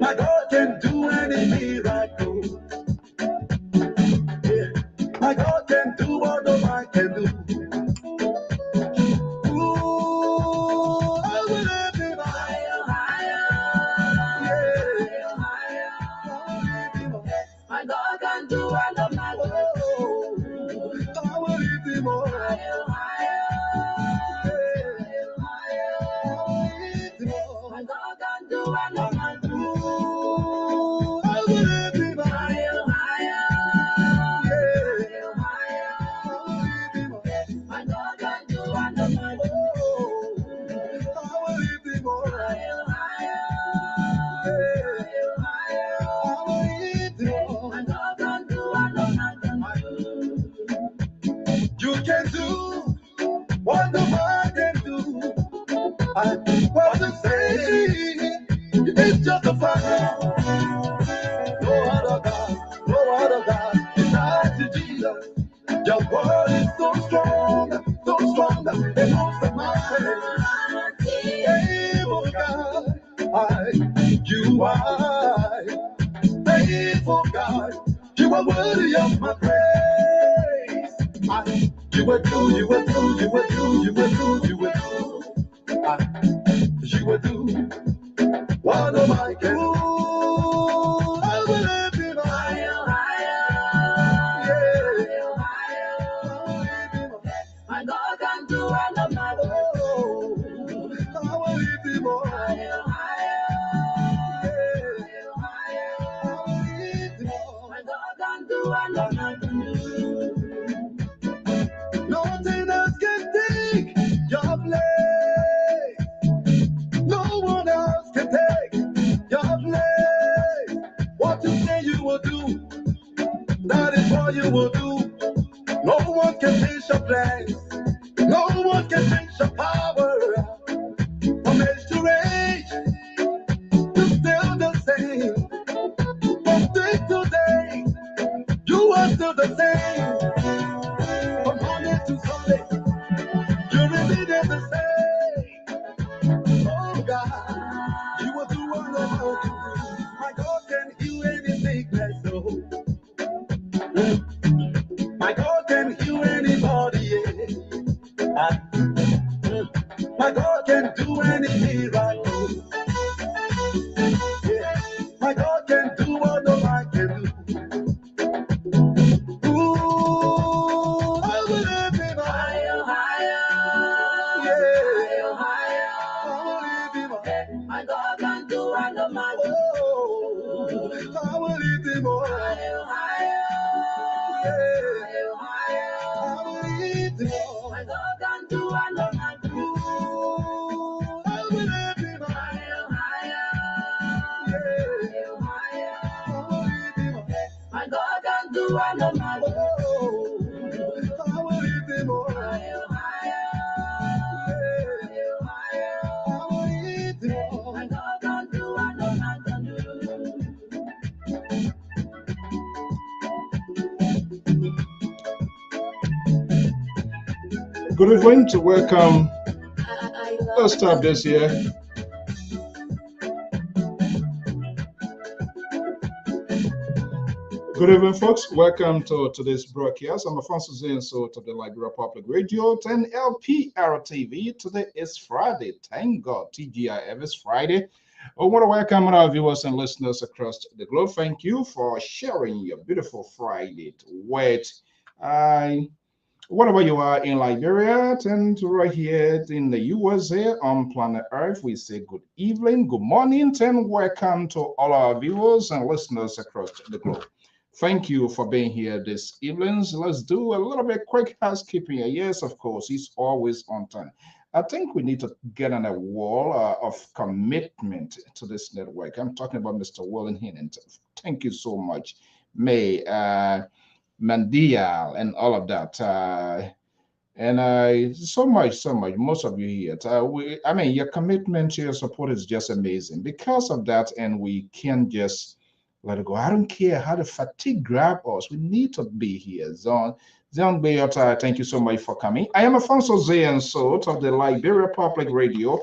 My God can do any miracle. Yeah. My God can do what no man can do. Ooh, I will lift him higher, higher. Yeah. Higher, higher. My God can do what no man can do. I will lift him higher, higher. My God can do what no man can do. I will lift him higher, higher. My God can do what no man can do. I will lift him higher, higher. My God can do what no man can do. You can do what no man can do. I want to say it's just a fire. No other God, no other God besides Jesus. Your word is so strong, it moves the mountain. Faithful God, you are faithful God. You are worthy of my praise. You will do, you will do, you will do, you will do, you will do. You will do what no man can do. I will lift him higher, higher. Yeah. My God can do what no man can do. I will lift him higher, higher. My God can do what no man can do. Nothing else can take your place. No one else can take your place. What you say you will do, that is what you will do. No one can change your plans. No one can change your power. From age to age, you're still the same. From day to day, you are still the same. From Monday to Sunday, you remain the same. Oh God, you will do what no man can do. My God can heal any sickness, oh. My God can heal anybody, yeah. My God can do any miracle. Yeah. My God can do what no man can do. Ooh, I will lift him higher, higher. Yeah. Higher, higher. I will lift him higher. My God can do what no man can do. I will lift him higher, higher. Yeah. Higher, higher. I will lift him higher. My God can do what no man can do. I will lift him higher, higher. Yeah. Higher, I will lift him higher. My God can do what no man can do. I will lift him higher, higher. Yeah. Higher, I will lift him higher. My God can do what no man can do. Good evening to welcome. Let's start this here. Good evening, folks. Welcome to today's broadcast. I'm Alfonso Zenso to the Liberia Public Radio 10 LPR-TV. Today is Friday. Thank God, TGIF is Friday. I want to welcome our viewers and listeners across the globe. Thank you for sharing your beautiful Friday with whatever you are in Liberia and right here in the USA on planet Earth. We say good evening, good morning, and welcome to all our viewers and listeners across the globe. Thank you for being here this evening. Let's do a little bit quick housekeeping. Yes, of course, it's always on time. I think we need to get on a wall of commitment to this network. I'm talking about Mr. Willen Hinton. Thank you so much. May Mandial and all of that. And so much, most of you here. I mean, your commitment, your support is just amazing. Because of that, and we can't just let it go. I don't care how the fatigue grab us. We need to be here. Zon Bayota, thank you so much for coming. I am Alfonso Zenso of the Liberia Public Radio.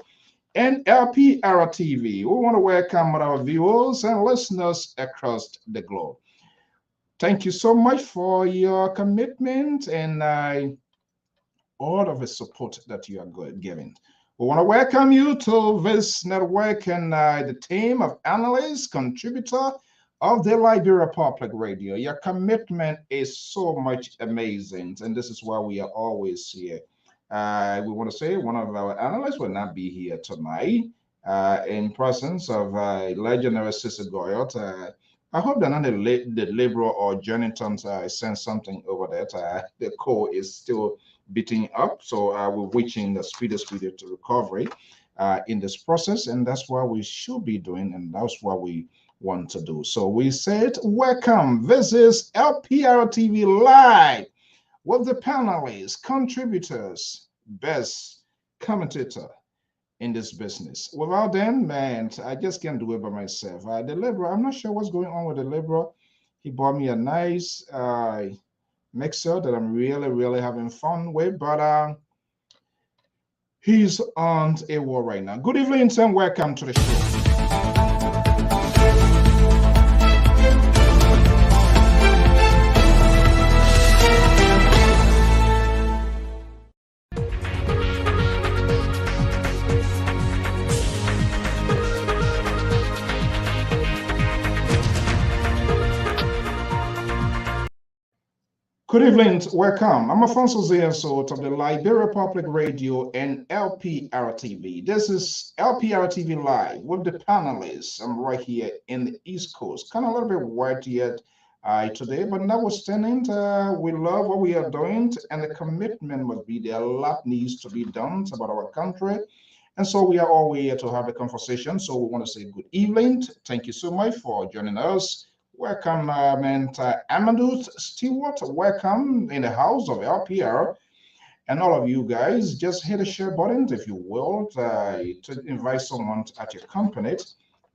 and LPR-TV. We want to welcome our viewers and listeners across the globe. Thank you so much for your commitment and all of the support that you are giving. We want to welcome you to this network and the team of analysts, contributor of the Liberia Public Radio. Your commitment is so much amazing, and this is why we are always here. We want to say one of our analysts will not be here tonight in presence of legendary Sister Goyot. I hope that not the Liberal or Jennington sent something over there. The core is still beating up, so we're wishing the speediest to recovery in this process, and that's what we should be doing, and that's what we want to do. So we said, welcome. This is LPR TV Live with the panelists, contributors, best commentator in this business. Without them, man, I just can't do it by myself. The Liberal, I'm not sure what's going on with the Liberal. He bought me a nice mixer that I'm really having fun with, but he's on a war right now. Good evening and welcome to the show. Good evening, welcome. I'm Afonso Ziasot of the Liberia Public Radio and LPR-TV. This is LPR-TV Live with the panelists. I'm right here in the East Coast. Kind of a little bit wet yet today, but notwithstanding, we love what we are doing, and the commitment must be there. A lot needs to be done about our country. And so we are all here to have a conversation. So we want to say good evening. Thank you so much for joining us. Welcome, Amadou Stewart. Welcome in the house of LPR. And all of you guys, just hit the share button, if you will, to invite someone at your company.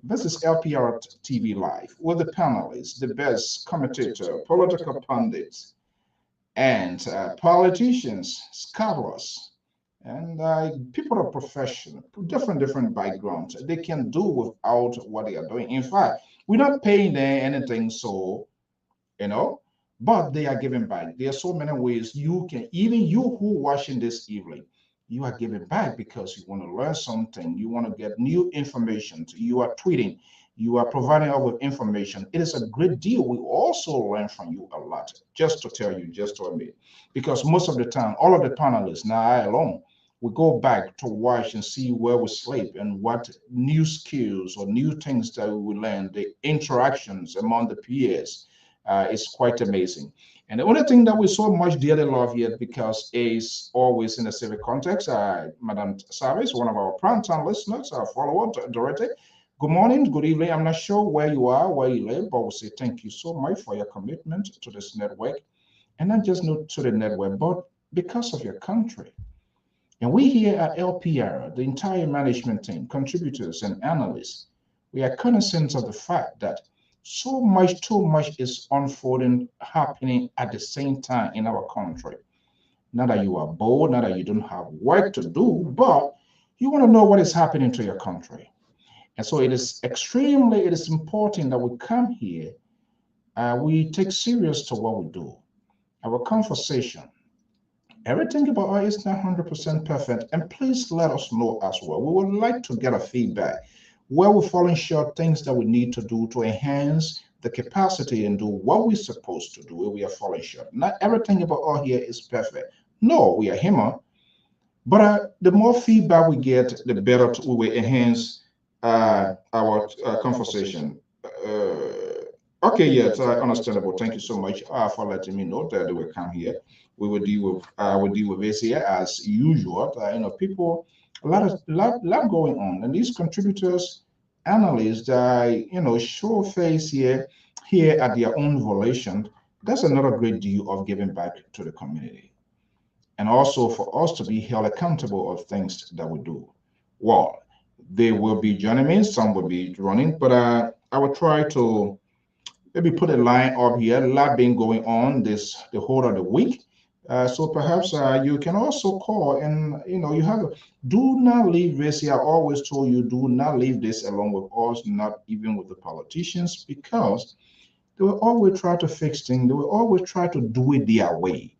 This is LPR TV Live with the panelists, the best commentator, political pundits, and politicians, scholars, and people of profession, different backgrounds. They can do without what they are doing. In fact, we're not paying them anything, so, but they are giving back. There are so many ways you can, even you who watching this evening, you are giving back because you want to learn something, you want to get new information, you are tweeting, you are providing us with information. It is a great deal. We also learn from you a lot, just to tell you, just to admit, because most of the time, all of the panelists, now I alone, we go back to watch and see where we sleep and what new skills or new things that we will learn, the interactions among the peers is quite amazing. And the only thing that we so much dearly love yet, because is always in a civic context, Madam Savage, one of our prime-time listeners, our follower, Dorothy. Good morning, good evening. I'm not sure where you are, where you live, but we'll say thank you so much for your commitment to this network. And not just to the network, but because of your country. And we here at LPR, the entire management team, contributors and analysts, we are cognizant of the fact that so much, too much is unfolding, happening at the same time in our country. Not that you are bored, not that you don't have work to do, but you want to know what is happening to your country. And so it is important that we come here, we take serious to what we do. Our conversation, everything about us is not 100% perfect, and please let us know as well. We would like to get a feedback where we're falling short, things that we need to do to enhance the capacity and do what we're supposed to do where we are falling short. Not everything about all here is perfect. No, we are human, but the more feedback we get, the better we will enhance our conversation. Okay, yes, understandable. Thank you so much for letting me know that they will come here. We will deal with this here as usual. People, a lot going on, and these contributors, analysts, show face here at their own volition. That's another great deal of giving back to the community, and also for us to be held accountable of things that we do. Well, they will be joining me. Some will be running, but I will try to maybe put a line up here. A lot been going on the whole of the week. So perhaps you can also call and you have do not leave this here. I always told you do not leave this along with us, not even with the politicians, because they will always try to fix things. They will always try to do it their way.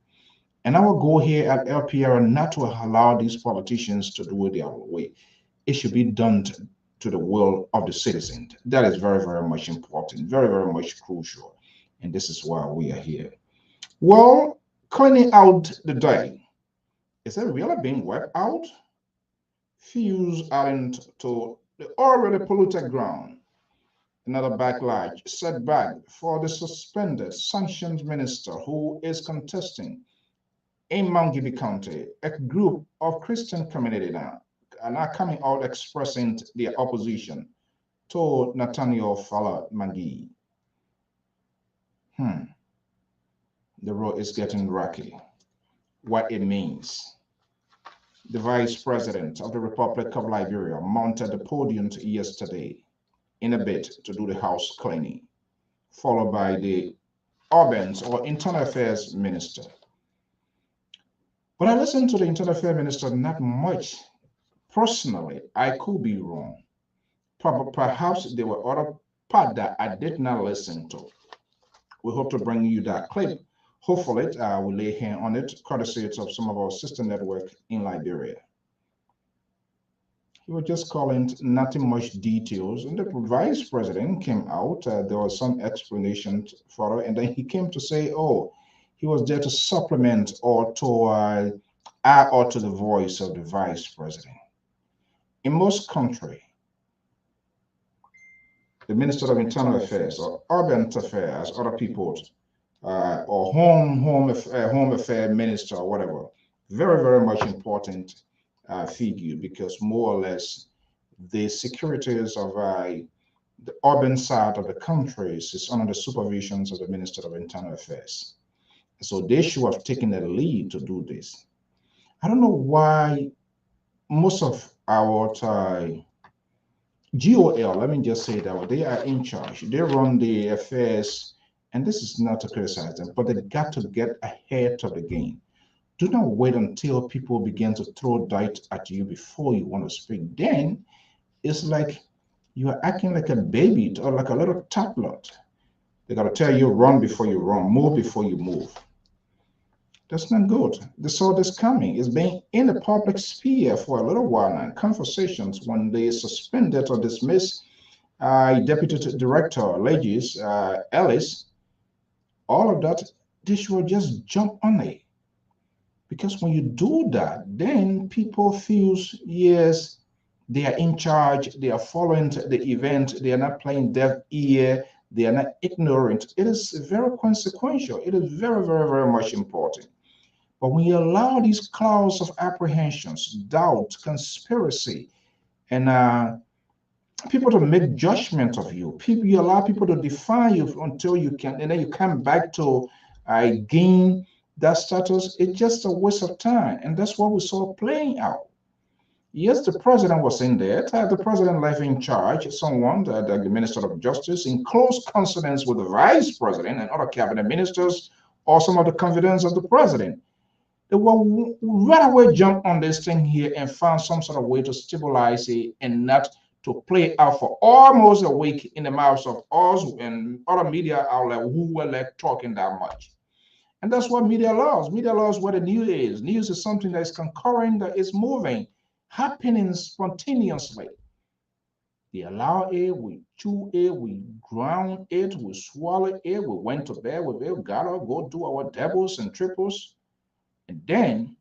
And our goal here at LPR not to allow these politicians to do it their way. It should be done to the will of the citizen. That is very, very much important, very, very much crucial. And this is why we are here. Well, cleaning out the day. Is it really being wiped out? Fuels adding to the already polluted ground. Another backlash setback for the suspended sanctioned minister who is contesting in Mount Gibby County. A group of Christian community now are now coming out expressing their opposition to Nathaniel Fala Mangi. The road is getting rocky. What it means. The vice president of the Republic of Liberia mounted the podium yesterday in a bid to do the house cleaning, followed by the Urban or Internal Affairs Minister. But I listened to the Internal Affairs Minister not much. Personally, I could be wrong. Perhaps there were other parts that I did not listen to. We hope to bring you that clip. Hopefully, we'll lay hand on it, courtesy of some of our sister network in Liberia. He was just calling nothing much details, and the vice president came out. There was some explanation for it, and then he came to say, "Oh, he was there to supplement or to add or to the voice of the vice president." In most countries, the Minister of Internal Affairs or Urban Affairs, other people, or home affair minister or whatever, very very much important figure because more or less the securities of the urban side of the countries is under the supervisions of the Minister of Internal Affairs. So they should have taken the lead to do this. I don't know why most of our GOL, let me just say that they are in charge. They run the affairs, and this is not to criticize them, but they got to get ahead of the game. Do not wait until people begin to throw dirt at you before you want to speak. Then it's like you are acting like a baby or like a little tablet. They got to tell you run before you run, move before you move. That's not good. They saw this coming. It's been in the public sphere for a little while now. Conversations when they suspended or dismissed Deputy Director Legis Ellis, all of that, they should just jump on it. Because when you do that, then people feel, yes, they are in charge, they are following the event, they are not playing deaf ear, they are not ignorant. It is very consequential. It is very, very, very much important. But when you allow these clouds of apprehensions, doubt, conspiracy, and people to make judgment of you, you allow people to define you until you can, and then you come back to gain that status. It's just a waste of time, and that's what we saw playing out. Yes, the president was in there. The president left in charge someone, the Minister of Justice, in close consonance with the vice president and other cabinet ministers, or some of the confidants of the president. They will right away jump on this thing here and find some sort of way to stabilize it and not to play out for almost a week in the mouths of us and other media outlets who were like talking that much. And that's what media loves. Media loves what the news is. News is something that is concurring, that is moving, happening spontaneously. They allow it, we chew it, we ground it, we swallow it, we went to bed with it, gotta go do our doubles and triples. And then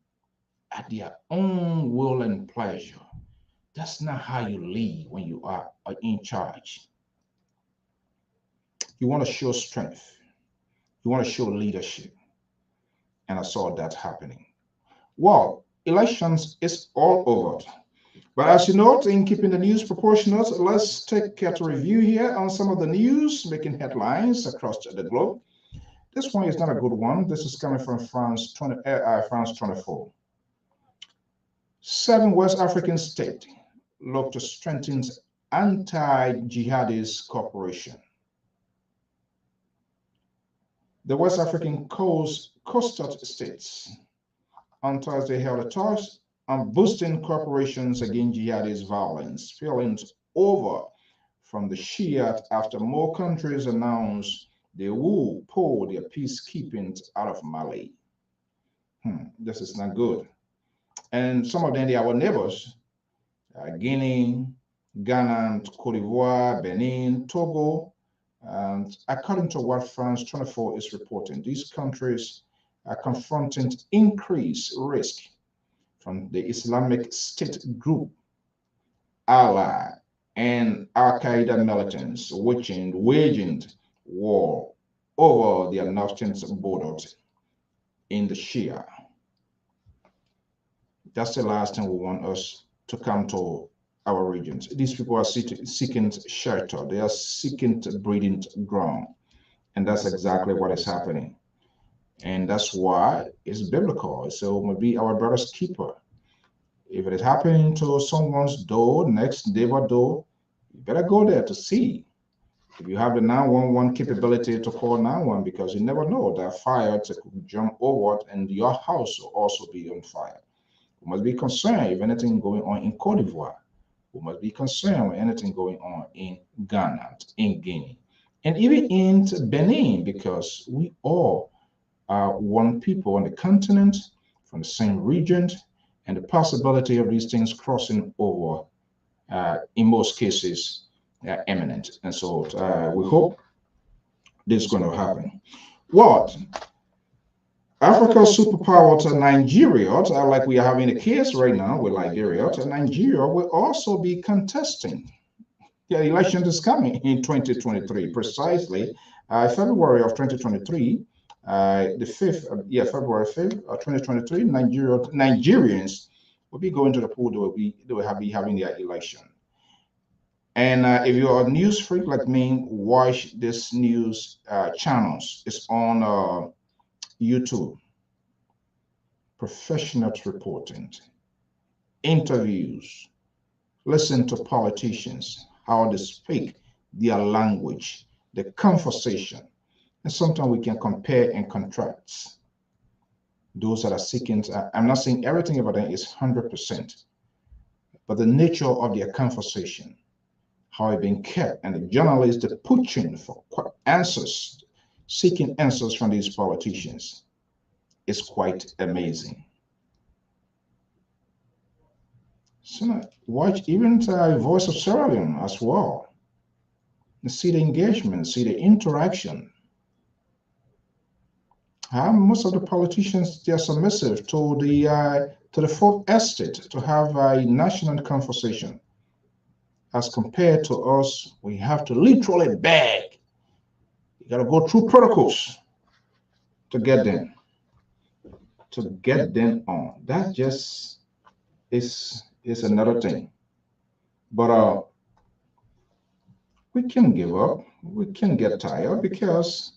at their own will and pleasure. That's not how you lead when you are in charge. You want to show strength. You want to show leadership. And I saw that happening. Well, elections is all over. But as you note, in keeping the news proportionate, let's take a review here on some of the news making headlines across the globe. This one is not a good one. This is coming from France 24. 7 West African states look to strengthen anti-jihadist cooperation. The West African coastal states on Thursday held a talks on boosting cooperations against jihadist violence, spilling over from the Shiite after more countries announced they will pull their peacekeeping out of Mali. This is not good. And some of them, they are our neighbors, Guinea, Ghana, Cote d'Ivoire, Benin, Togo. And according to what France 24 is reporting, these countries are confronting increased risk from the Islamic State group, Allah, and Al Qaeda militants, waging war over their northern borders in the Shia. That's the last thing we want us to come to our regions. These people are seeking shelter. They are seeking breeding ground. And that's exactly what is happening. And that's why it's biblical. So it will be our brother's keeper. If it is happening to someone's door, next neighbor door, you better go there to see. If you have the 911 capability to call 911, because you never know that fire to jump over and your house will also be on fire. We must be concerned if anything going on in Cote d'Ivoire. We must be concerned with anything going on in Ghana, in Guinea, and even in Benin, because we all are one people on the continent, from the same region, and the possibility of these things crossing over, in most cases, imminent. And so we hope this is going to happen. What? Africa's superpower to Nigeria, like we are having a case right now with Liberia, to Nigeria will also be contesting. The election is coming in 2023, precisely February of 2023, the 5th, February 5th, 2023, Nigerians will be going to the poll. They will be having their election. And if you're a news freak like me, watch this news channels. It's on YouTube. Professional reporting, interviews, listen to politicians, how they speak, their language, the conversation. And sometimes we can compare and contrast. Those that are seeking, I'm not saying everything about them is 100%, but the nature of their conversation, how it's been kept, and the journalists are pushing for answers, seeking answers from these politicians is quite amazing. So watch even the Voice of Sierra Leone as well. And see the engagement, see the interaction. Most of the politicians, they are submissive to the fourth estate to have a national conversation. As compared to us, we have to literally beg. You got to go through protocols to get them on. That just is another thing. But we can give up. We can get tired because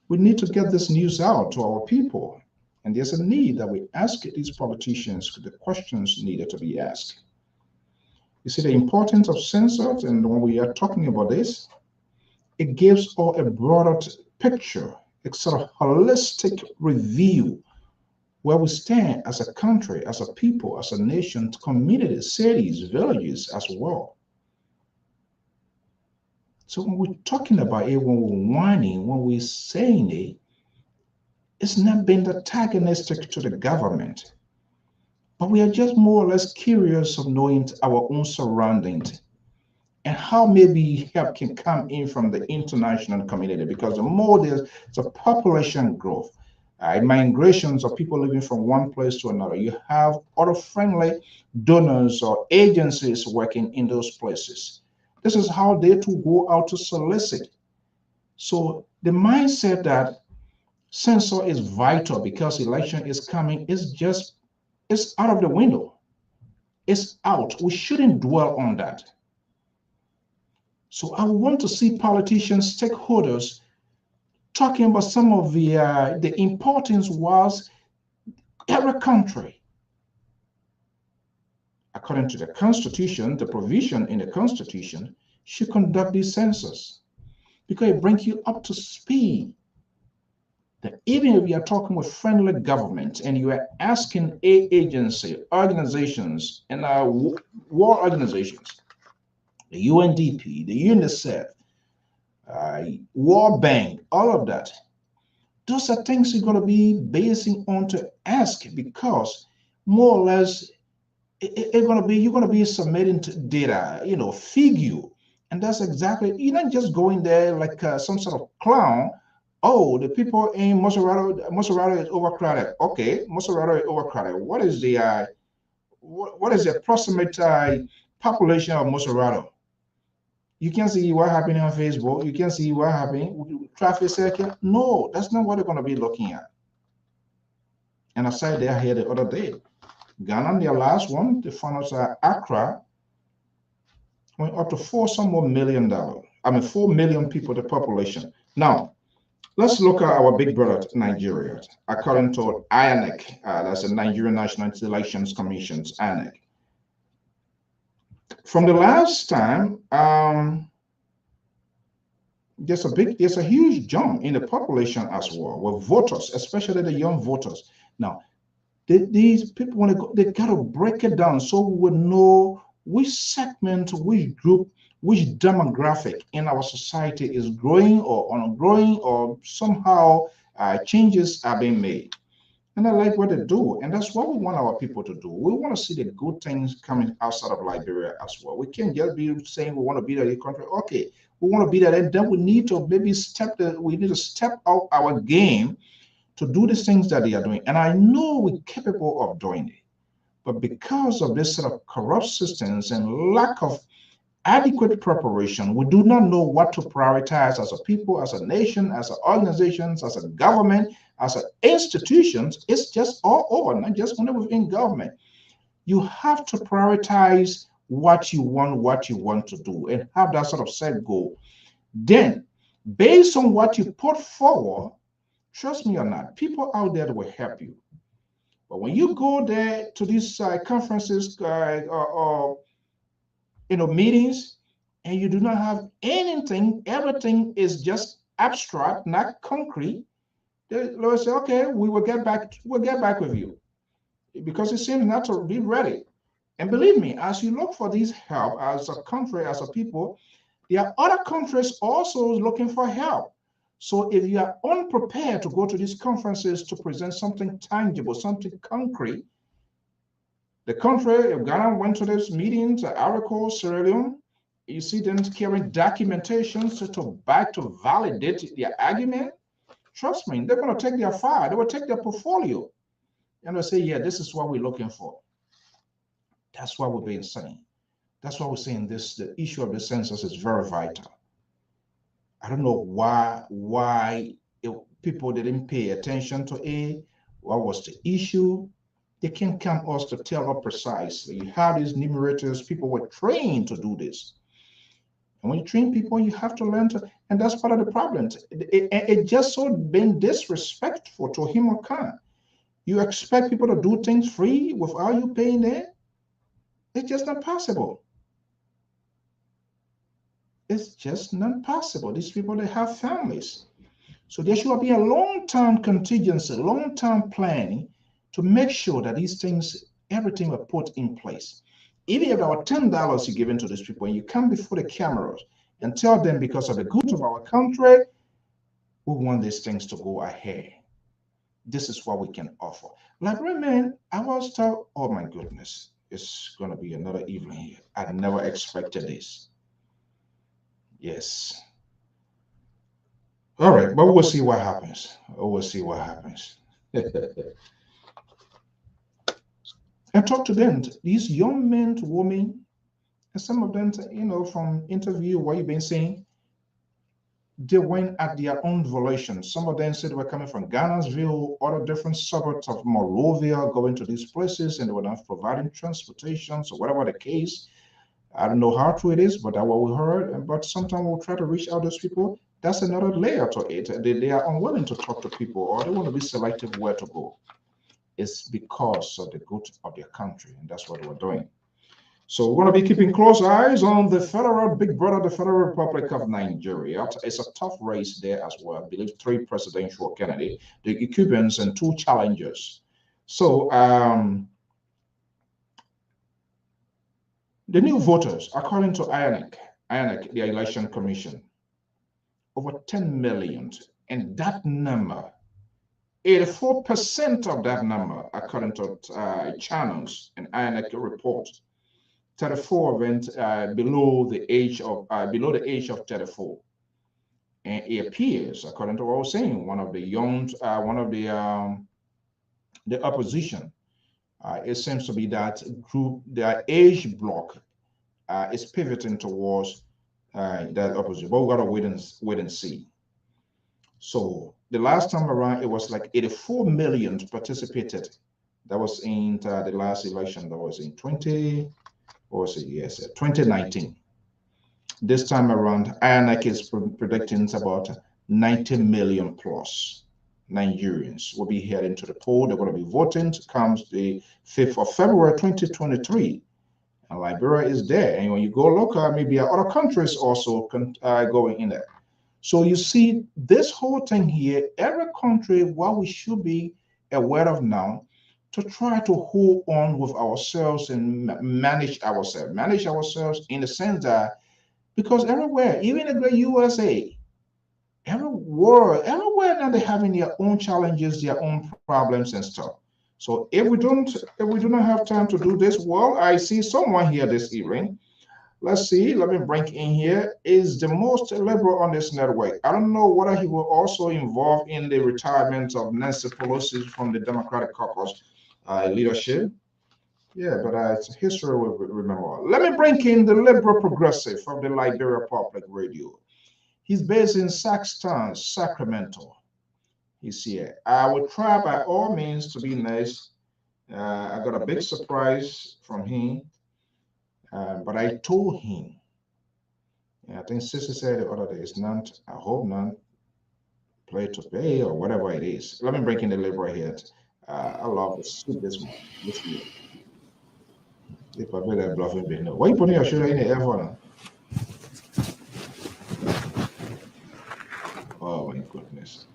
we need to get this news out to our people. And there's a need that we ask these politicians the questions needed to be asked. You see the importance of census, and when we are talking about this, it gives all a broader picture, a sort of holistic review where we stand as a country, as a people, as a nation, communities, cities, villages as well. So when we're talking about it, when we're whining, when we're saying it, it's not being antagonistic to the government, but we are just more or less curious of knowing our own surroundings and how maybe help can come in from the international community, because the more there's a population growth, migrations of people living from one place to another, you have other friendly donors or agencies working in those places. This is how they too go out to solicit. So the mindset that census is vital because election is coming it's out of the window. It's out. We shouldn't dwell on that. So I want to see politicians, stakeholders, talking about some of the importance was every country, according to the Constitution, the provision in the Constitution, should conduct these census because it brings you up to speed. that even if you are talking with friendly government and you are asking aid agency, organizations, and war organizations, the UNDP, the UNICEF, World Bank, all of that, those are things you're going to be basing on to ask, because more or less it's going to be, you're going to be submitting to data, figure. And that's exactly, you're not just going there like some sort of clown. Oh, the people in Moserado is overcrowded. Okay, Moserado is overcrowded. What is the approximate population of Moserado? You can see what happening on Facebook. You can see what happening with traffic circle. No, that's not what they're going to be looking at. And I said they are here the other day. Ghana, their last one, they found out Accra went up to $4 million. 4 million people, the population. Now, let's look at our big brother, Nigeria. According to INEC, that's the Nigerian National Elections Commission's INEC. From the last time, there's a huge jump in the population as well, with voters, especially the young voters. Now, these people, when they got to break it down so we will know which segment, which group, which demographic in our society is growing or ungrowing, or somehow changes are being made. And I like what they do. And that's what we want our people to do. We want to see the good things coming outside of Liberia as well. We can't just be saying we want to be that country. Okay, we want to be that, and then we need to maybe step out our game to do the things that they are doing. And I know we're capable of doing it. But because of this sort of corrupt systems and lack of adequate preparation, we do not know what to prioritize as a people, as a nation, as organizations, as a government, as institutions. It's just all over, not just only within government. You have to prioritize what you want to do, and have that sort of set goal. Then, based on what you put forward, trust me or not, people out there will help you. But when you go there to these conferences or meetings, and you do not have anything, everything is just abstract, not concrete, they will say, okay, we'll get back with you, because it seems not to be ready. And believe me, as you look for this help as a country, as a people, there are other countries also looking for help. So if you are unprepared to go to these conferences to present something tangible, something concrete, the country, if Ghana went to these meetings, Ivory Coast, Sierra Leone, you see them carrying documentation to validate their argument. Trust me, they're going to take their file, they will take their portfolio, and they'll say, yeah, this is what we're looking for. That's what we've been saying. That's why we're saying the issue of the census is very vital. I don't know why people didn't pay attention to it. What was the issue? They can't come us to tell us precisely. You have these numerators, people were trained to do this. And when you train people, you have to learn to, and that's part of the problem. It just so been disrespectful to him or can. You expect people to do things free without you paying them? It's just not possible. It's just not possible. These people, they have families. So there should be a long-term contingency, long-term planning to make sure that these things, everything are put in place. Even if about $10 you're giving to these people, and you come before the cameras and tell them, because of the good of our country, we want these things to go ahead. This is what we can offer. Like, man, I was told, oh my goodness, it's going to be another evening here. I never expected this. Yes. All right, but we'll see what happens. We'll see what happens. And talk to them, these young men to women, and some of them, from interview, what you've been saying, they went at their own volition. Some of them said they were coming from Ghana's other different suburbs of Monrovia, going to these places, and they were not providing transportation. So whatever the case, I don't know how true it is, but that's what we heard. But sometimes we'll try to reach out to those people. That's another layer to it. They are unwilling to talk to people, or they want to be selective where to go. It's because of the good of their country, and that's what we're doing. So we're going to be keeping close eyes on the federal big brother, the Federal Republic of Nigeria. It's a tough race there as well. I believe 3 presidential candidates, the incumbents, and 2 challengers. So the new voters, according to INEC, the Election Commission, over 10 million, and that number, 84% of that number, according to channels and INEC report, 34 went below the age of 34, and it appears, according to what I was saying, one of the opposition. It seems to be that group, their age block is pivoting towards that opposition. But we gotta wait and see. So the last time around, it was like 84 million participated. That was in the last election. That was in 2019. This time around, INEC is predicting about 90 million plus Nigerians will be heading to the poll. They're going to be voting comes the 5th of February 2023. And Liberia is there. And when you go local, maybe other countries also going in there. So you see this whole thing here, every country, what we should be aware of now, to try to hold on with ourselves and manage ourselves in the sense that, because everywhere, even in the USA, everywhere now they're having their own challenges, their own problems and stuff. So if we do not have time to do this, well, I see someone here this evening. Let's see, let me bring in here, is the most liberal on this network. I don't know whether he will also involve in the retirement of Nancy Pelosi from the Democratic caucus leadership. Yeah, but history will remember. Let me bring in the liberal progressive from the Liberia Public Radio. He's based in Saxton, Sacramento. He's here. I will try by all means to be nice. I got a big surprise from him, but I told him, I think Sissy said the other day, it's not, I hope not, play to pay or whatever it is. Let me bring in the liberal here. I love the soup this year. If I better bluffing, why you putting your shoulder in the air for now? Oh my goodness.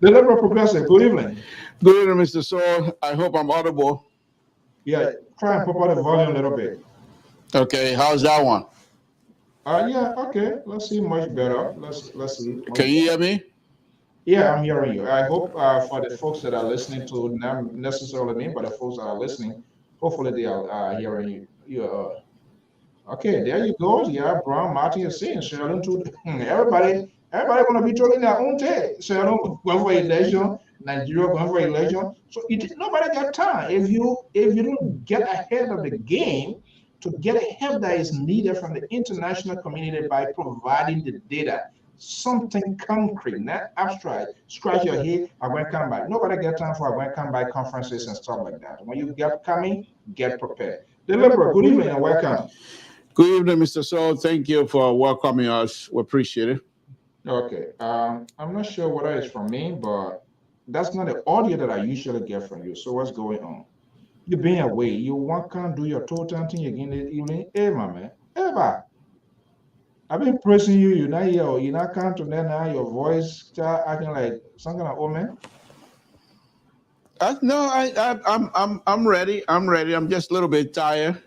The Liberal Progressive, good evening. Good evening, Mr. Saul. I hope I'm audible. Yeah, try and pop out the volume a little bit. Okay, how's that one? Yeah, okay. Let's see, much better. Let's see. Can you hear me? Yeah, I'm hearing you. I hope for the folks that are listening to, not necessarily me, but the folks that are listening, hopefully they are hearing you. Okay, there you go. Yeah, Brown, Martin is saying, Sheldon, to everybody gonna be telling their own tale. Sheldon going for election, Nigeria going for election. So nobody got time. If you don't get ahead of the game, to get help that is needed from the international community by providing the data, something concrete, not abstract. Scratch your head, I'm going to come back. Nobody got time for I'm going to come back conferences and stuff like that. When you get coming, get prepared. The Liberal, good evening and welcome. Good evening, Mr. Saul. Thank you for welcoming us. We appreciate it. Okay. I'm not sure what that is from me, but that's not the audio that I usually get from you. So what's going on? You've been away. You can't do your total thing again this evening. Hey, my man. Ever. I've been pressing you. You're not here. You're not counting now. Your voice start acting like some kind of old man. No, I'm ready. I'm ready. I'm just a little bit tired.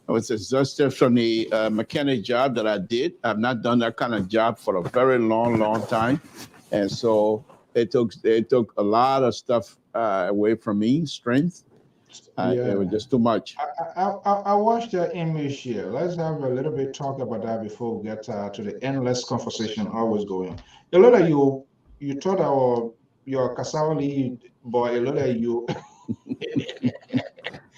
I was exhausted from the mechanic job that I did. I've not done that kind of job for a very long time, and so it took a lot of stuff away from me, strength. It was just too much. I watched your image here. Let's have a little bit talk about that before we get to the endless conversation always going on. A lot of you thought your Kasawali boy, a lot of you.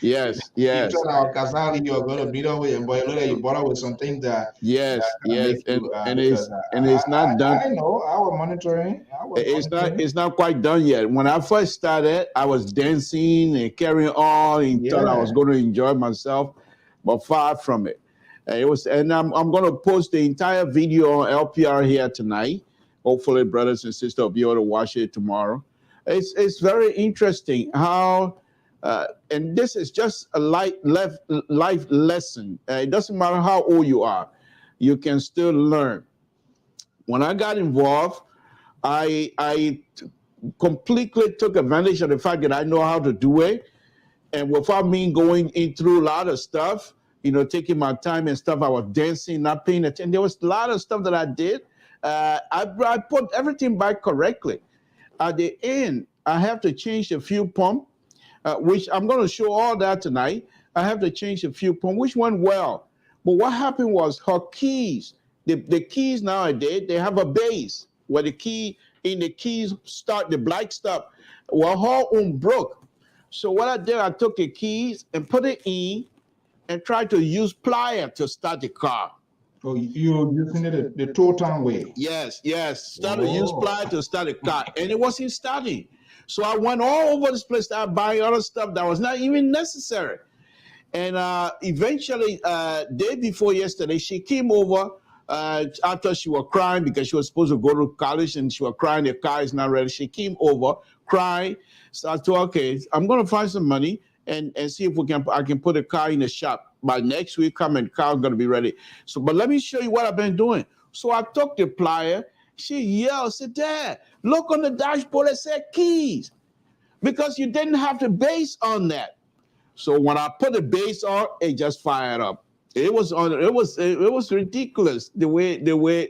Yes. You thought our Kasawali you are going to beat away, and boy, a lot of you brought up with something that. Yes. And it's not done. I know. I was monitoring. It's not quite done yet. When I first started, I was dancing and carrying on and thought I was going to enjoy myself, but far from it. And I'm going to post the entire video on LPR here tonight. Hopefully, brothers and sisters will be able to watch it tomorrow. It's very interesting how And this is just a life lesson. It doesn't matter how old you are, you can still learn. When I got involved, I completely took advantage of the fact that I know how to do it. And without me going in through a lot of stuff, taking my time and stuff, I was dancing, not paying attention. There was a lot of stuff that I did. I put everything back correctly. At the end, I have to change a few pumps, which I'm going to show all that tonight. I have to change a few pumps, which went well. But what happened was her keys, the keys nowadays, they have a base where the keys start, the black stuff. Well, her own broke. So what I did, I took the keys and put it in and tried to use plier to start the car. Oh, you're using it the total way? Yes. Started to use plier to start the car, and it wasn't starting. So I went all over this place, started buying other stuff that was not even necessary. And eventually, day before yesterday, she came over after she was crying because she was supposed to go to college, and she was crying, the car is not ready. She came over crying. So I thought, okay, I'm going to find some money and see if I can put a car in the shop. By next week, the car is going to be ready. So, but let me show you what I've been doing. So I took the plier. She yelled, said, Dad, look on the dashboard, it said keys. Because you didn't have the base on that. So when I put the base on, it just fired up. It was ridiculous the way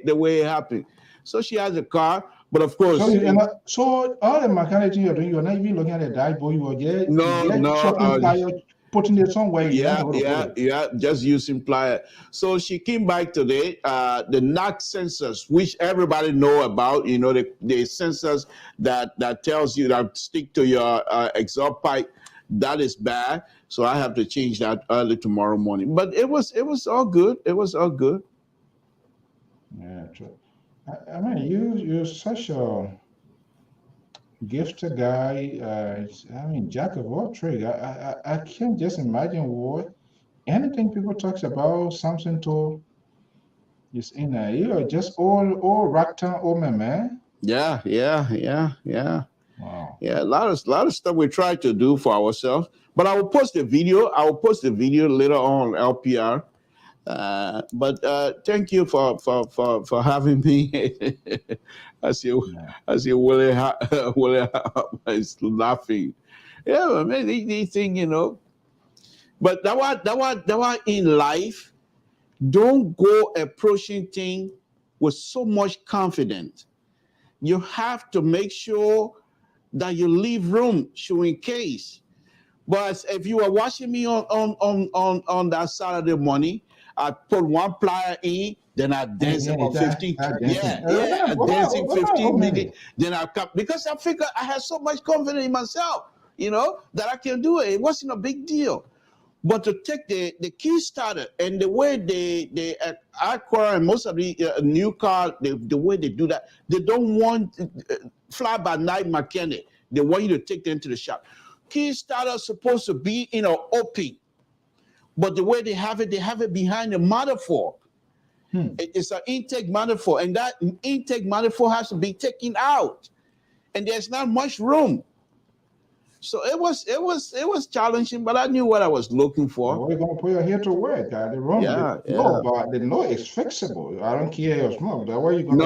it happened. So she has a car. But of course, so all the mechanics you're doing, you're not even looking at the dashboard. You are just putting it somewhere. Yeah, just using plier. So she came back today. The knock sensors, which everybody know about, the sensors that tells you that stick to your exhaust pipe, that is bad. So I have to change that early tomorrow morning. But it was all good. It was all good. Yeah, true. I mean, you're such a gifted guy. Jack of all trades. I can't just imagine what anything people talks about something to is in there. You are just all rakta man. Yeah. Wow. Yeah, a lot of stuff we try to do for ourselves. But I will post the video. Later on LPR. But thank you for having me. I see Willie is laughing. Yeah, man, they think, But that was in life. Don't go approaching things with so much confidence. You have to make sure that you leave room in case. But if you are watching me on that Saturday morning, I put one plier in, then I dance about 15. Dancing 15 minutes. Then I come because I figured I had so much confidence in myself, that I can do it. It wasn't a big deal. But to take the Kickstarter and the way they Acura and most of the new car, the way they do that, they don't want fly-by-night mechanic. They want you to take them to the shop. Kickstarter is supposed to be in an open, but the way they have it behind the manifold. It's an intake manifold, and that intake manifold has to be taken out, and there's not much room. So it was challenging, but I knew what I was looking for. We're gonna put your hair to work, guy. The room, no, but the no is fixable. I don't care your smoke. That way you gonna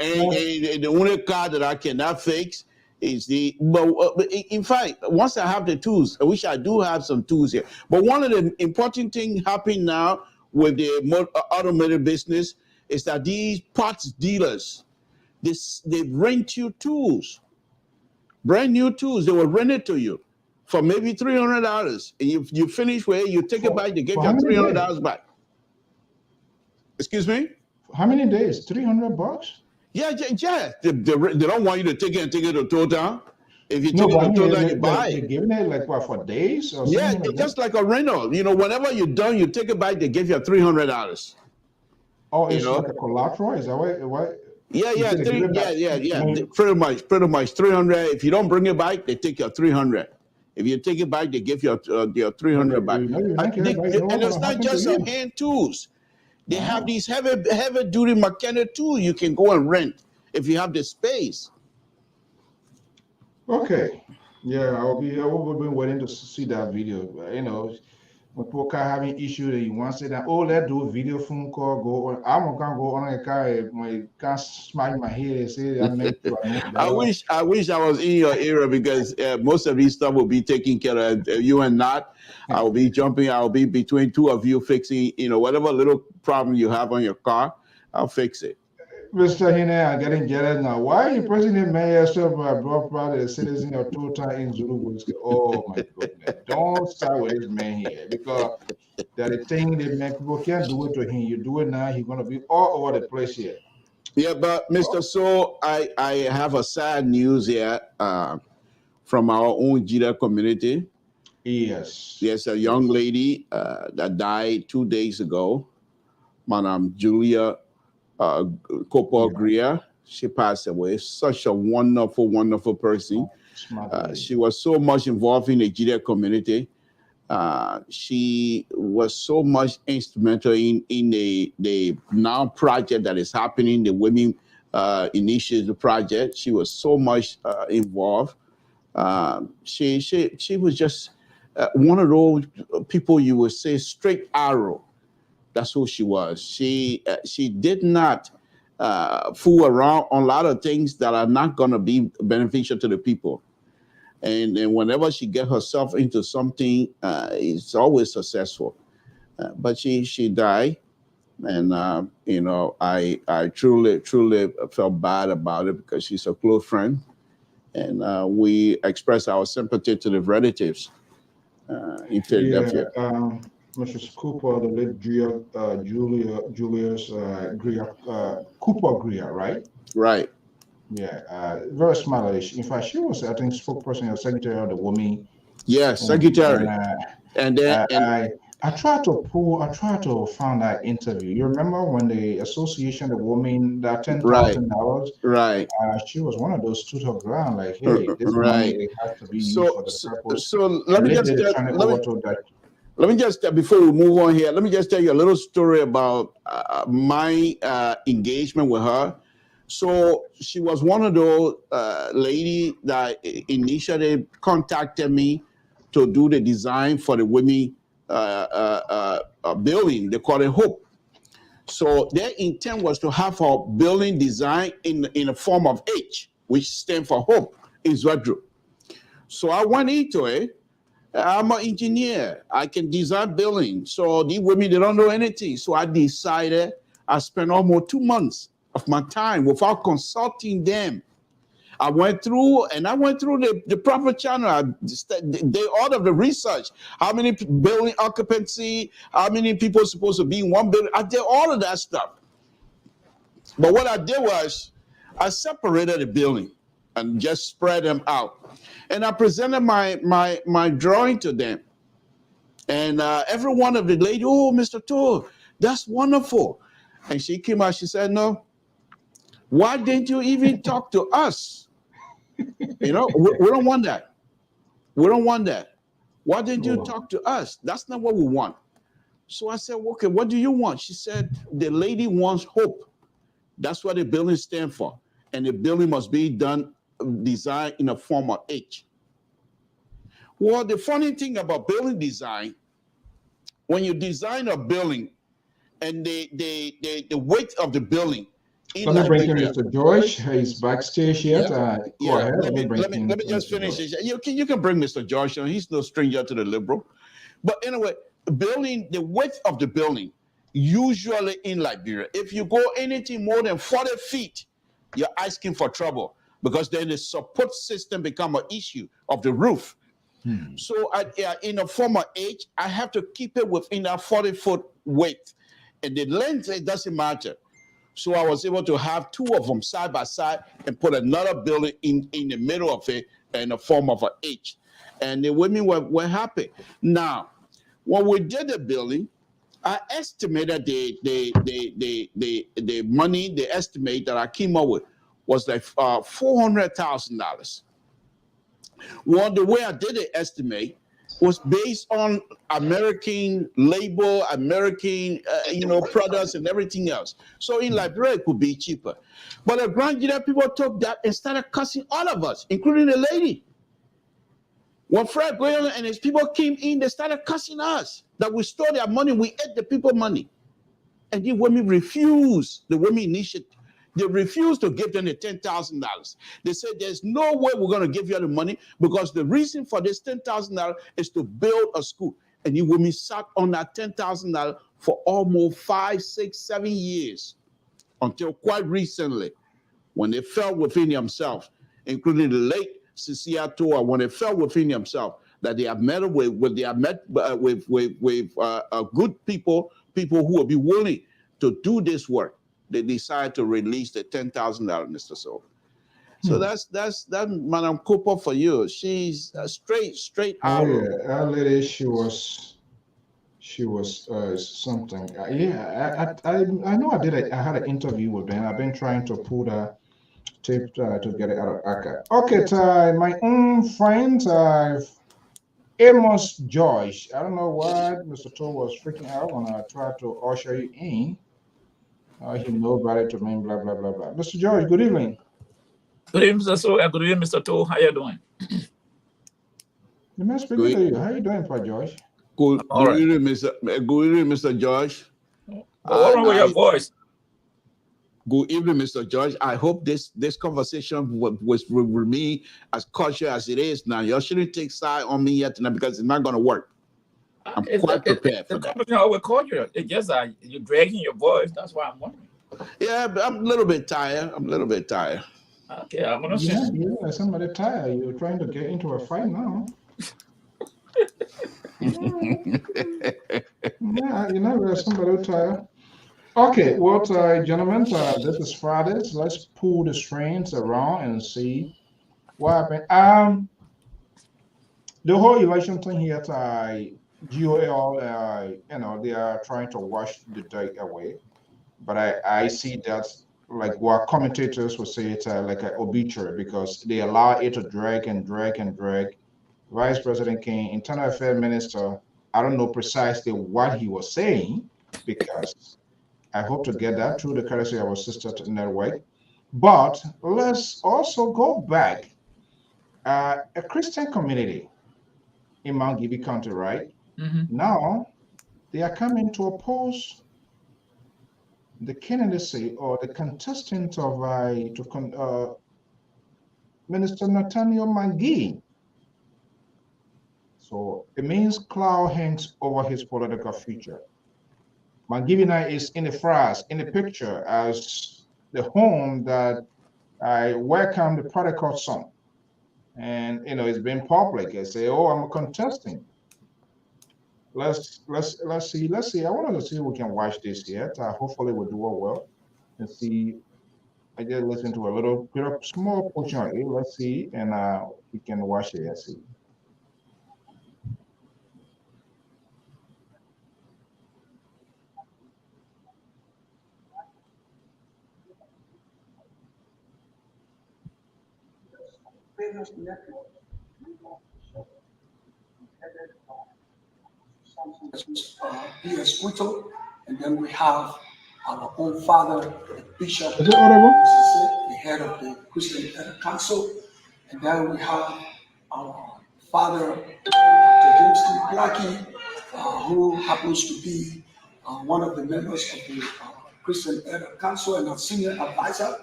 and the only car that I cannot fix is but in fact, once I have the tools, I wish I do have some tools here. But one of the important things happening now with the automotive business is that these parts dealers, they rent you tools. Brand new tools, they will rent it to you for maybe $300. And if you finish with it, you take it back, they get you $300 back. Excuse me? How many days? $300? Yeah. They don't want you to take it to total. If you take it to total, you buy it. They're giving it like what, for days? Or yeah, it's just like a rental. Whenever you're done, you take it back, they give you $300. Oh, it's like a collateral? Is that what? Yeah. Pretty much 300. If you don't bring it back, they take your 300. If you take it back, they give you your 300 back. And it's not just some hand tools. They have these heavy duty mechanic tools you can go and rent if you have the space. Okay. Yeah, I will be waiting to see that video. You know, when people are having issue, that you want to say that, oh, let's do a video phone call, go on. I'm gonna go on a car, my can smack my head and say that make you know better. I wish I was in your area because most of these stuff will be taken care of. You and not, I will be jumping. I'll be between two of you fixing. Whatever little problem you have on your car, I'll fix it. Mr. Hine, I'm getting jealous now. Why are you President Mayor serve my broad proud a citizen of total in Zulu Whiskey? Oh my goodness. Don't start with this man here because that the thing that make people can't do it to him. You do it now, he's gonna be all over the place here. Yeah, but Mr. So, I have a sad news here from our own Jida community. Yes. There's a young lady that died 2 days ago, Madam Julia Copper Greer. She passed away. Such a wonderful, wonderful person. She was so much involved in the Jida community. She was so much instrumental in the now project that is happening, the Women Initiative Project. She was so much involved. She was just one of those people you would say straight arrow. That's who she was. She did not fool around on a lot of things that are not going to be beneficial to the people. And whenever she get herself into something, it's always successful. But she died, and I truly felt bad about it because she's a close friend, and we express our sympathy to the relatives in Philadelphia. Yeah, Mrs. Cooper, the late Julius Greer, Cooper Greer, right? Right. Yeah, very smart lady. In fact, she was, I think, spokesperson or secretary of the women. Yes, secretary. And then I tried to find that interview. You remember when the Association of Women that $10,000? Right. She was one of those stood her ground, like, hey, this money it has to be used for the purpose. So let me just before we move on here, let me just tell you a little story about my engagement with her. So she was one of those lady that initially contacted me to do the design for the women building. They call it Hope. So their intent was to have a building design in a form of H, which stands for Hope in Zwadru. So I went into it. I'm an engineer. I can design buildings. So these women, they don't know anything. So I decided I spent almost 2 months of my time without consulting them. I went through the proper channel. They all of the research. How many building occupancy? How many people are supposed to be in one building? I did all of that stuff. But what I did was I separated the building and just spread them out. And I presented my drawing to them. And every one of the ladies, oh, Mr. Tour, that's wonderful. And she came out, she said, no, why didn't you even talk to us? We don't want that. We don't want that. Why didn't you talk to us? That's not what we want. So I said, okay, what do you want? She said, the lady wants hope. That's what the building stands for. And the building must be designed in a form of H. Well, the funny thing about building design, when you design a building and the weight of the building. Let me bring in Mr. George. He's backstage here. Go ahead. Let me just finish this. You can bring Mr. George. He's no stranger to the liberal. But anyway, the width of the building, usually in Liberia, if you go anything more than 40 feet, you're asking for trouble because then the support system become an issue of the roof. So in a form of H, I have to keep it within that 40-foot width. And the length, it doesn't matter. So I was able to have two of them side by side and put another building in the middle of it in the form of an H. And the women were happy. Now, when we did the building, I estimated the money, the estimate that I came up with was like $400,000. Well, the way I did the estimate was based on American labor, American, products and everything else. So in Liberia, it could be cheaper. But the Grand Jida people took that and started cussing all of us, including the lady. When Fred Graham and his people came in, they started cussing us that we stole their money, we ate the people's money. And the women refused, the women initiative, they refused to give them the $10,000. They said, there's no way we're going to give you the money because the reason for this $10,000 is to build a school. And the women sat on that $10,000 for almost 5, 6, 7 years until quite recently when they felt within themselves, including the late Cecilia Toa, when they felt within themselves that they have met with good people who will be willing to do this work. They decided to release the $10,000, Mr. Silver. So that's Madam Cooper for you. She's straight out. Oh yeah, that lady, she was something. Yeah, I know I had an interview with them. I've been trying to put a tape to get it out of archive. Okay, my own friend, Amos Joyce. I don't know why Mr. Toll was freaking out when I tried to usher you in. He know about it to me, blah, blah, blah, blah. Mr. George, good evening. Good evening, Mr. So, good evening, Mr. Toll. How you doing? The man speaking to you. How you doing, Pa George? Good evening, Mr. George. What's wrong with your voice? Good evening, Mr. George. I hope this conversation was with me as cautious as it is now. You shouldn't take side on me yet tonight because it's not going to work. I'm quite prepared for that. The conversation always call you. It's just you're dragging your voice. That's why I'm wondering. Yeah, but I'm a little bit tired. Okay, I'm gonna say. Yeah, somebody tired. You're trying to get into a fight now. Yeah, you know, somebody tired. Okay, well, gentlemen, this is Friday. So let's pull the strings around and see what happened. The whole election thing here, GOL, they are trying to wash the dirt away. But I see that, like what commentators would say, it's like an obituary because they allow it to drag and drag and drag. Vice President King, Internal Affairs Minister, I don't know precisely what he was saying because I hope to get that through the courtesy of our sister network. But let's also go back. A Christian community in Mount Gibby County, right? Mm-hmm. Now, they are coming to oppose the candidacy or the contestant of Minister Nathaniel McGee. So it means cloud hangs over his political future. McGee is in the picture as the home that I welcome the prodigal son. And it's been public. I say, oh, I'm contesting. Let's see. I wanted to see if we can watch this yet. Hopefully we'll do it well and see. I just listened to a little bit of small portion of it. Let's see, and we can watch it. Let's see. B.S. Quito, and then we have our own father, the bishop, Is it audible? The head of the Christian Council, and then we have our father, Dr. James T. Blackie, who happens to be one of the members of the Christian Council and a senior advisor.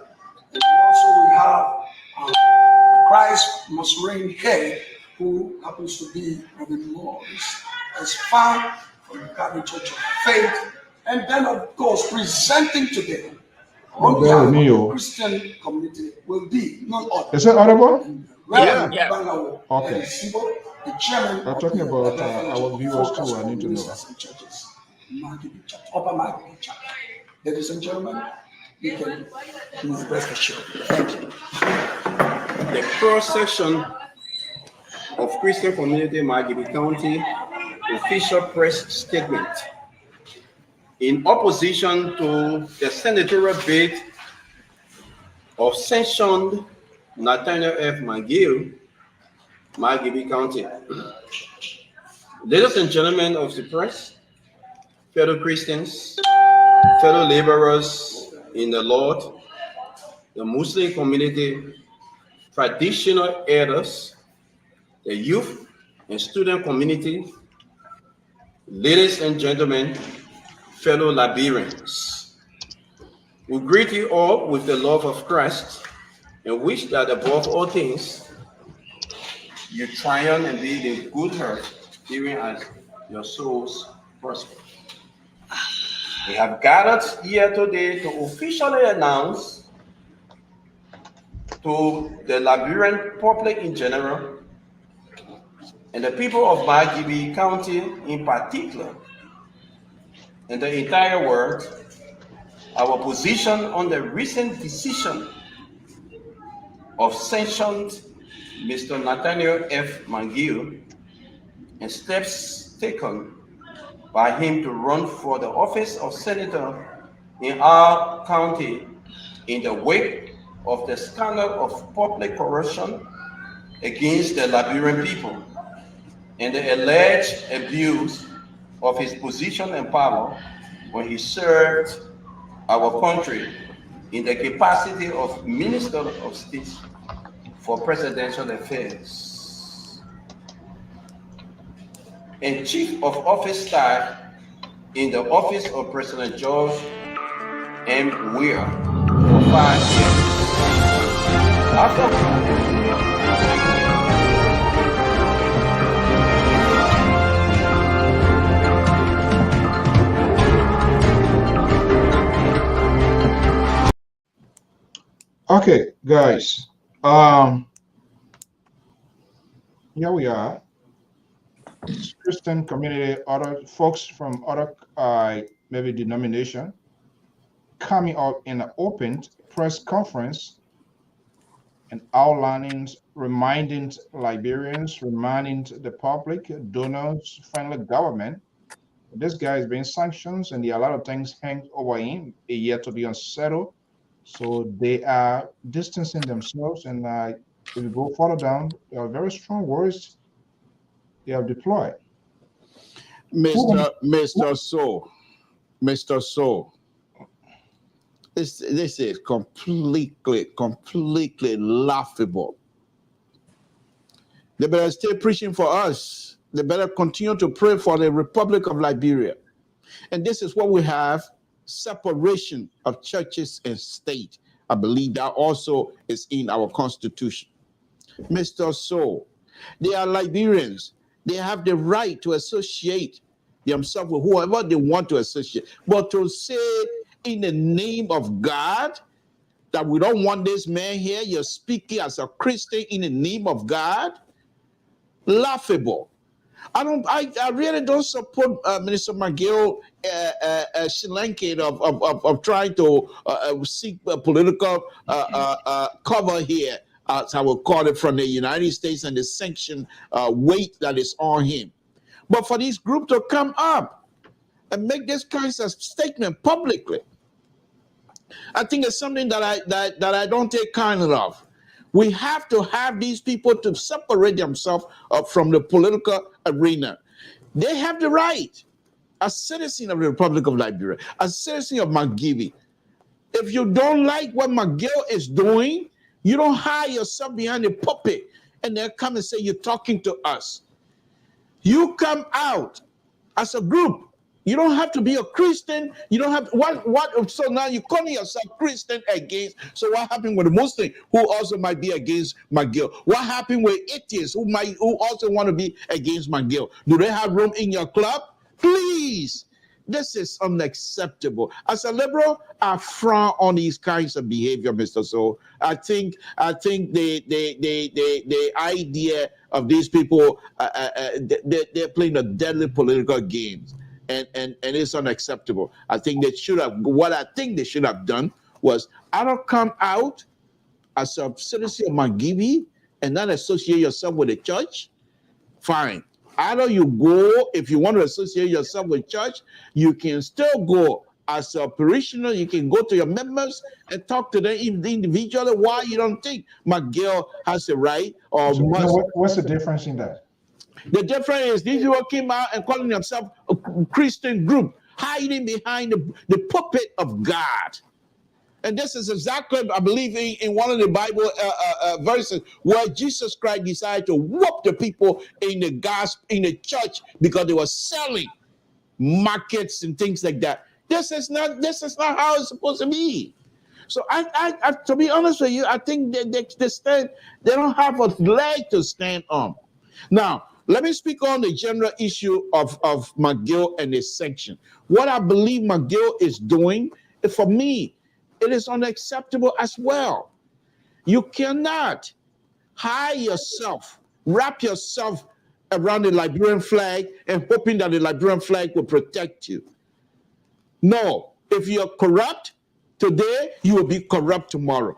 And also we have Christ Must Reign head, who happens to be Reverend Morris, as far from the Catholic Church of Faith, and then of course presenting today on behalf of the Christian community will be none other. Is it audible? Yeah. Okay. The chairman. I'm talking about our viewers too. I need to know. Upper Market Chapter. Ladies and gentlemen, you can rest assured. Thank you. The cross-section of Christian Community Margibi County official press statement in opposition to the senatorial bid of sanctioned Nathaniel F. McGill, Margibi County. Ladies and gentlemen of the press, fellow Christians, fellow laborers in the Lord, the Muslim community, traditional elders, the youth, and student community, ladies and gentlemen, fellow Liberians, we greet you all with the love of Christ and wish that above all things, you triumph and be in good health, even as your souls prosper. We have gathered here today to officially announce to the Liberian public in general and the people of Margibi County in particular, and the entire world, our position on the recent decision of sanctioned Mr. Nathaniel F. Mangiu and steps taken by him to run for the office of senator in our county in the wake of the scandal of public corruption against the Liberian people and the alleged abuse of his position and power when he served our country in the capacity of Minister of State for Presidential Affairs and Chief of Office Staff in the office of President George M. Weir for 5 years. Okay, guys. Here we are. Christian community, other folks from other maybe denomination coming up in an open press conference and outlining, reminding Liberians, reminding the public, donors, finally government. This guy is being sanctioned and there are a lot of things hanging over him, yet to be unsettled. So they are distancing themselves, and if you go further down, there are very strong words they have deployed. Mr. So, this is completely laughable. They better stay preaching for us. They better continue to pray for the Republic of Liberia. And this is what we have: separation of churches and state. I believe that also is in our constitution. Mr. So, they are Liberians. They have the right to associate themselves with whoever they want to associate. But to say in the name of God that we don't want this man here, you're speaking as a Christian in the name of God? Laughable. I really don't support Minister McGill Shilankin of trying to seek a political cover here, as I will call it, from the United States and the sanction weight that is on him. But for this group to come up and make this kind of statement publicly, I think it's something that I don't take kindly of. We have to have these people to separate themselves from the political arena. They have the right, as citizen of the Republic of Liberia, as citizen of McGivey. If you don't like what McGill is doing, you don't hide yourself behind the pulpit and then come and say you're talking to us. You come out as a group. You don't have to be a Christian. You don't have what. So now you calling yourself Christian against. So what happened with the Muslim who also might be against McGill? What happened with atheists who also want to be against McGill? Do they have room in your club? Please, this is unacceptable. As a liberal, I frown on these kinds of behavior, Mr. So. I think the idea of these people, they're playing a deadly political games. And it's unacceptable. I think they should have, what I think they should have done was either come out as a citizen of McGivey and not associate yourself with the church. Fine. Either you go, if you want to associate yourself with church, you can still go as a parishioner. You can go to your members and talk to them individually why you don't think McGill has a right or must. What's the difference in that? The difference is these people came out and calling themselves a Christian group, hiding behind the puppet of God. And this is exactly, I believe, in one of the Bible verses where Jesus Christ decided to whoop the people in the gospel, in the church, because they were selling markets and things like that. This is not how it's supposed to be. So I to be honest with you, I think they don't have a leg to stand on. Now, let me speak on the general issue of McGill and his section. What I believe McGill is doing, for me, it is unacceptable as well. You cannot hide yourself, wrap yourself around the Liberian flag and hoping that the Liberian flag will protect you. No, if you're corrupt today, you will be corrupt tomorrow.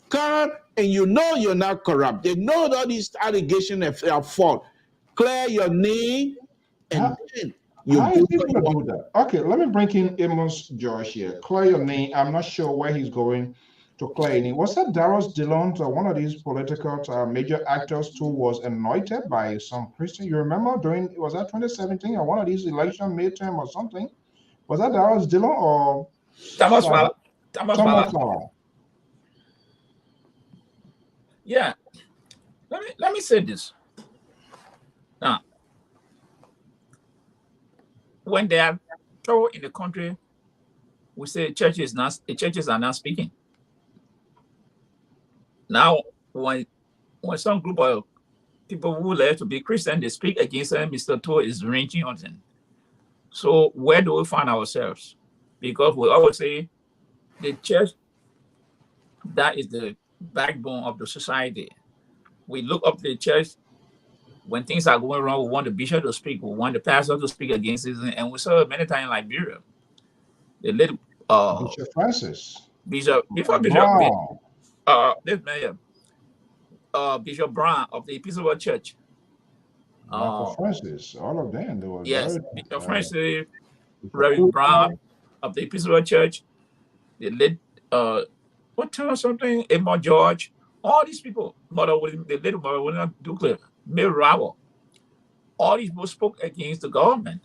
Come and you know you're not corrupt. They know that all these allegations are false. Clear your name and then you How do is he what you going to want. do that? Okay, let me bring in Amos George here. Clear your name. I'm not sure where he's going to clear your name. Was that Darius Dillon, one of these political major actors who was anointed by some Christian? You remember was that 2017 or one of these election midterm or something? Was that Darius Dillon or Thomas Fowler? Thomas Fowler. Yeah. Let me say this. Now, when they are trouble in the country, we say churches are not speaking. Now, when some group of people who like to be Christian, they speak against them, Mr. Toe is raging on them. So where do we find ourselves? Because we always say the church, that is the backbone of the society. We look up to the church. When things are going wrong, we want the bishop to speak. We want the pastor to speak against it. And we saw it many times in Liberia. The little Bishop Francis. Bishop Wow. Bishop Brown of the Episcopal Church. Michael Francis, all of them. They were Bishop Francis, Reverend Brown of the Episcopal Church. The late Emma George, all these people, the little Mother William Duclair, Mary Ravel, all these people spoke against the government,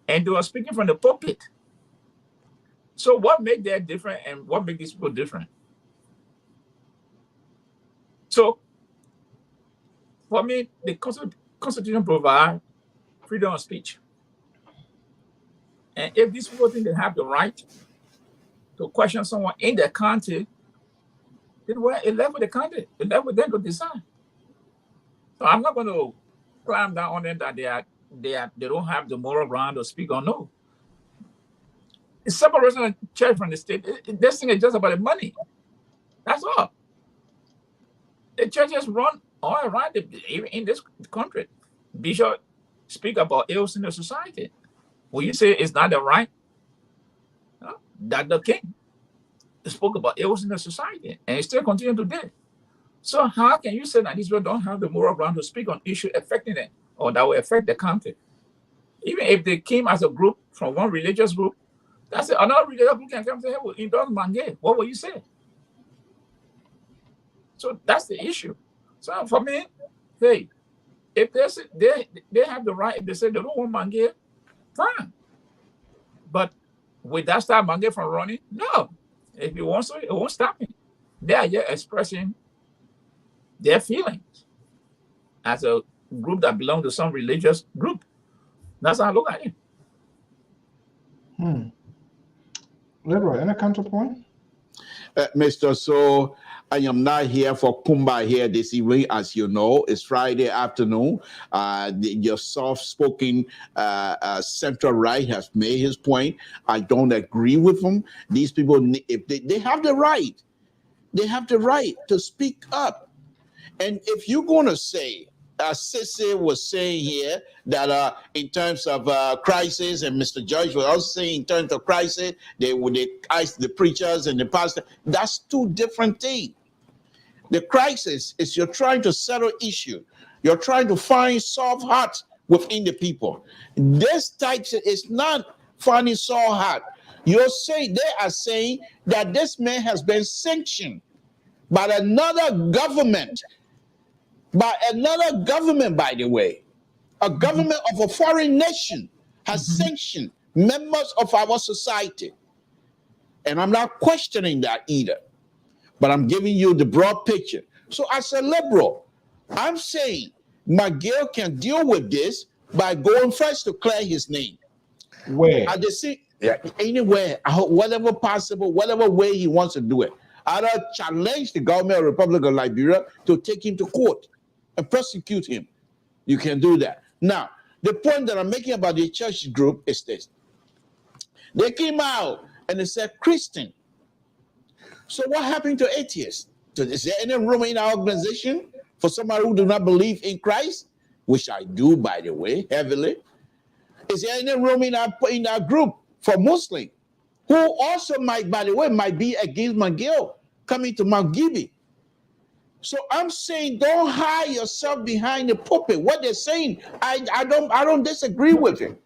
and they were speaking from the pulpit. So what made that different, and what made these people different? So for me, the Constitution provides freedom of speech, and if these people think they have the right to question someone in their country, then it left with the country. It left with them to decide. So I'm not going to climb down on them that they don't have the moral ground to speak or no. It's separation of church from the state. This thing is just about the money. That's all. The churches run all around, even in this country. Bishop speak about ills in the society. Will you say it's not the right? No, that the king spoke about ills in the society, and it still continues today. So how can you say that these people don't have the moral ground to speak on issues affecting them or that will affect the country? Even if they came as a group from one religious group, that's it. Another religious group can come and say, hey, well, endorse Mange. What will you say? So that's the issue. So for me, hey, if they have the right, if they say they don't want Mange, fine. But will that stop Mange from running? No. If he wants to, it won't stop him. They are just expressing their feelings as a group that belongs to some religious group. That's how I look at it. Liberal, any counterpoint? Mr. So, I am not here for Kumba here this evening. As you know, it's Friday afternoon. Your soft-spoken central right has made his point. I don't agree with him. These people, if they have the right, they have the right to speak up. And if you're going to say, as Sissy was saying here, that in terms of crisis, and Mr. Judge was also saying in terms of crisis, they ice the preachers and the pastor. That's two different things. The crisis is you're trying to settle issue. You're trying to find soft hearts within the people. This type is not finding soft heart. They are saying that this man has been sanctioned by another government. By another government, by the way, a government of a foreign nation has sanctioned members of our society. And I'm not questioning that either. But I'm giving you the broad picture. So as a liberal, I'm saying McGill can deal with this by going first to clear his name. Where? I just see anywhere, whatever possible, whatever way he wants to do it. I'd challenge the government of the Republic of Liberia to take him to court and prosecute him. You can do that. Now, the point that I'm making about the church group is this. They came out and they said Christian. So what happened to atheists? So is there any room in our organization for somebody who do not believe in Christ? Which I do, by the way, heavily. Is there any room in our group for Muslim who also might, by the way, might be against McGill coming to Mount Gibby? So I'm saying don't hide yourself behind the pulpit. What they're saying, I don't disagree with it.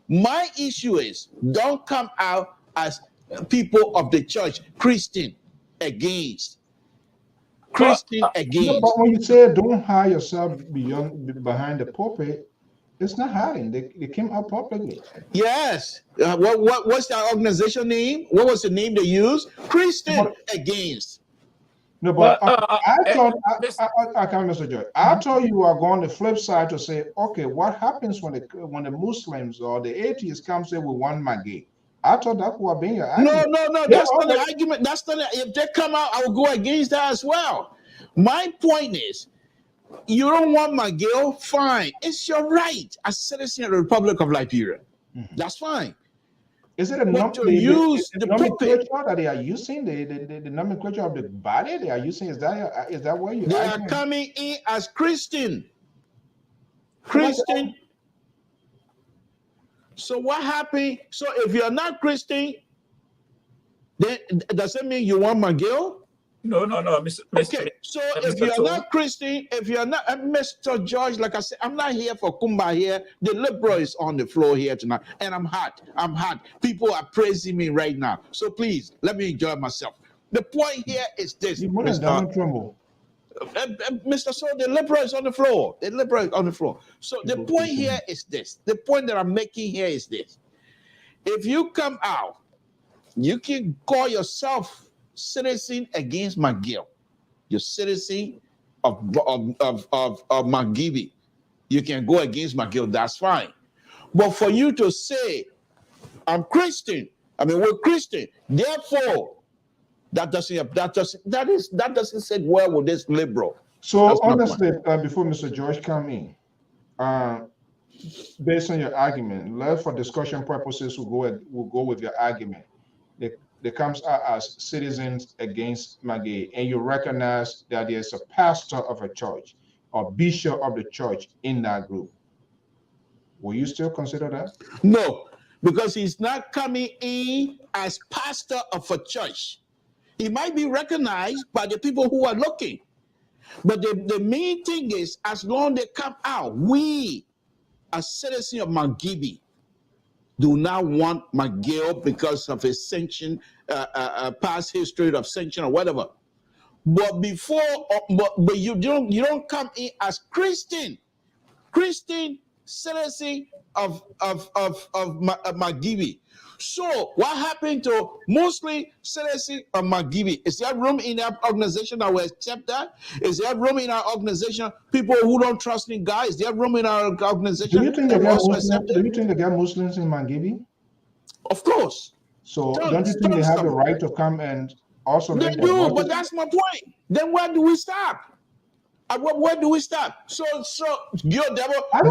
My issue is don't come out as people of the church, Christian against. Christian against. No, but when you say don't hide yourself behind the pulpit, it's not hiding. They came out publicly. Yes. What's that organization name? What was the name they used? Christian against. No, but I thought, Mr. George, I thought you were going the flip side to say, okay, what happens when the Muslims or the atheists come say we want McGill? I thought that would be your argument. No, that's not the argument. That's not if they come out, I will go against that as well. My point is, you don't want McGill, fine. It's your right as citizen of the Republic of Liberia. Mm-hmm. That's fine. Is it a nomenclature that they are using? The nomenclature of the body they are using? Is that what you? They are coming in as Christian. Christian. So what happened? So if you're not Christian, then does that mean you want McGill? No, Mr. Okay, so if you're not Christian, if you're not Mr. George, like I said, I'm not here for Kumba here. The liberal is on the floor here tonight, and I'm hot. People are praising me right now. So please, let me enjoy myself. The point here is this, Mr. So the liberal is on the floor. The liberal is on the floor. So the point here is this. The point that I'm making here is this. If you come out, you can call yourself citizen against McGill. You're citizen of McGibby. You can go against McGill. That's fine. But for you to say, I'm Christian, we're Christian, therefore, that doesn't sit well with this liberal. So honestly, before Mr. George come in, based on your argument, for discussion purposes, we'll go with your argument. They comes out as citizens against McGill, and you recognize that there's a pastor of a church or bishop of the church in that group. Will you still consider that? No, because he's not coming in as pastor of a church. He might be recognized by the people who are looking. But the main thing is, as long as they come out, we, as citizens of Mount Gibby, do not want McGill because of his sanction, past history of sanction or whatever. But but you don't come in as Christian citizen of McGibby. So what happened to mostly citizens of McGibby? Is there room in our organization that will accept that? Is there room in our organization people who don't trust in God? Is there room in our organization? Do you think they got Muslims in McGibby? Of course. So don't you think they have the right to come and also? They do, but that's my point. Then where do we stop? Where do we stop? So Gil Devil of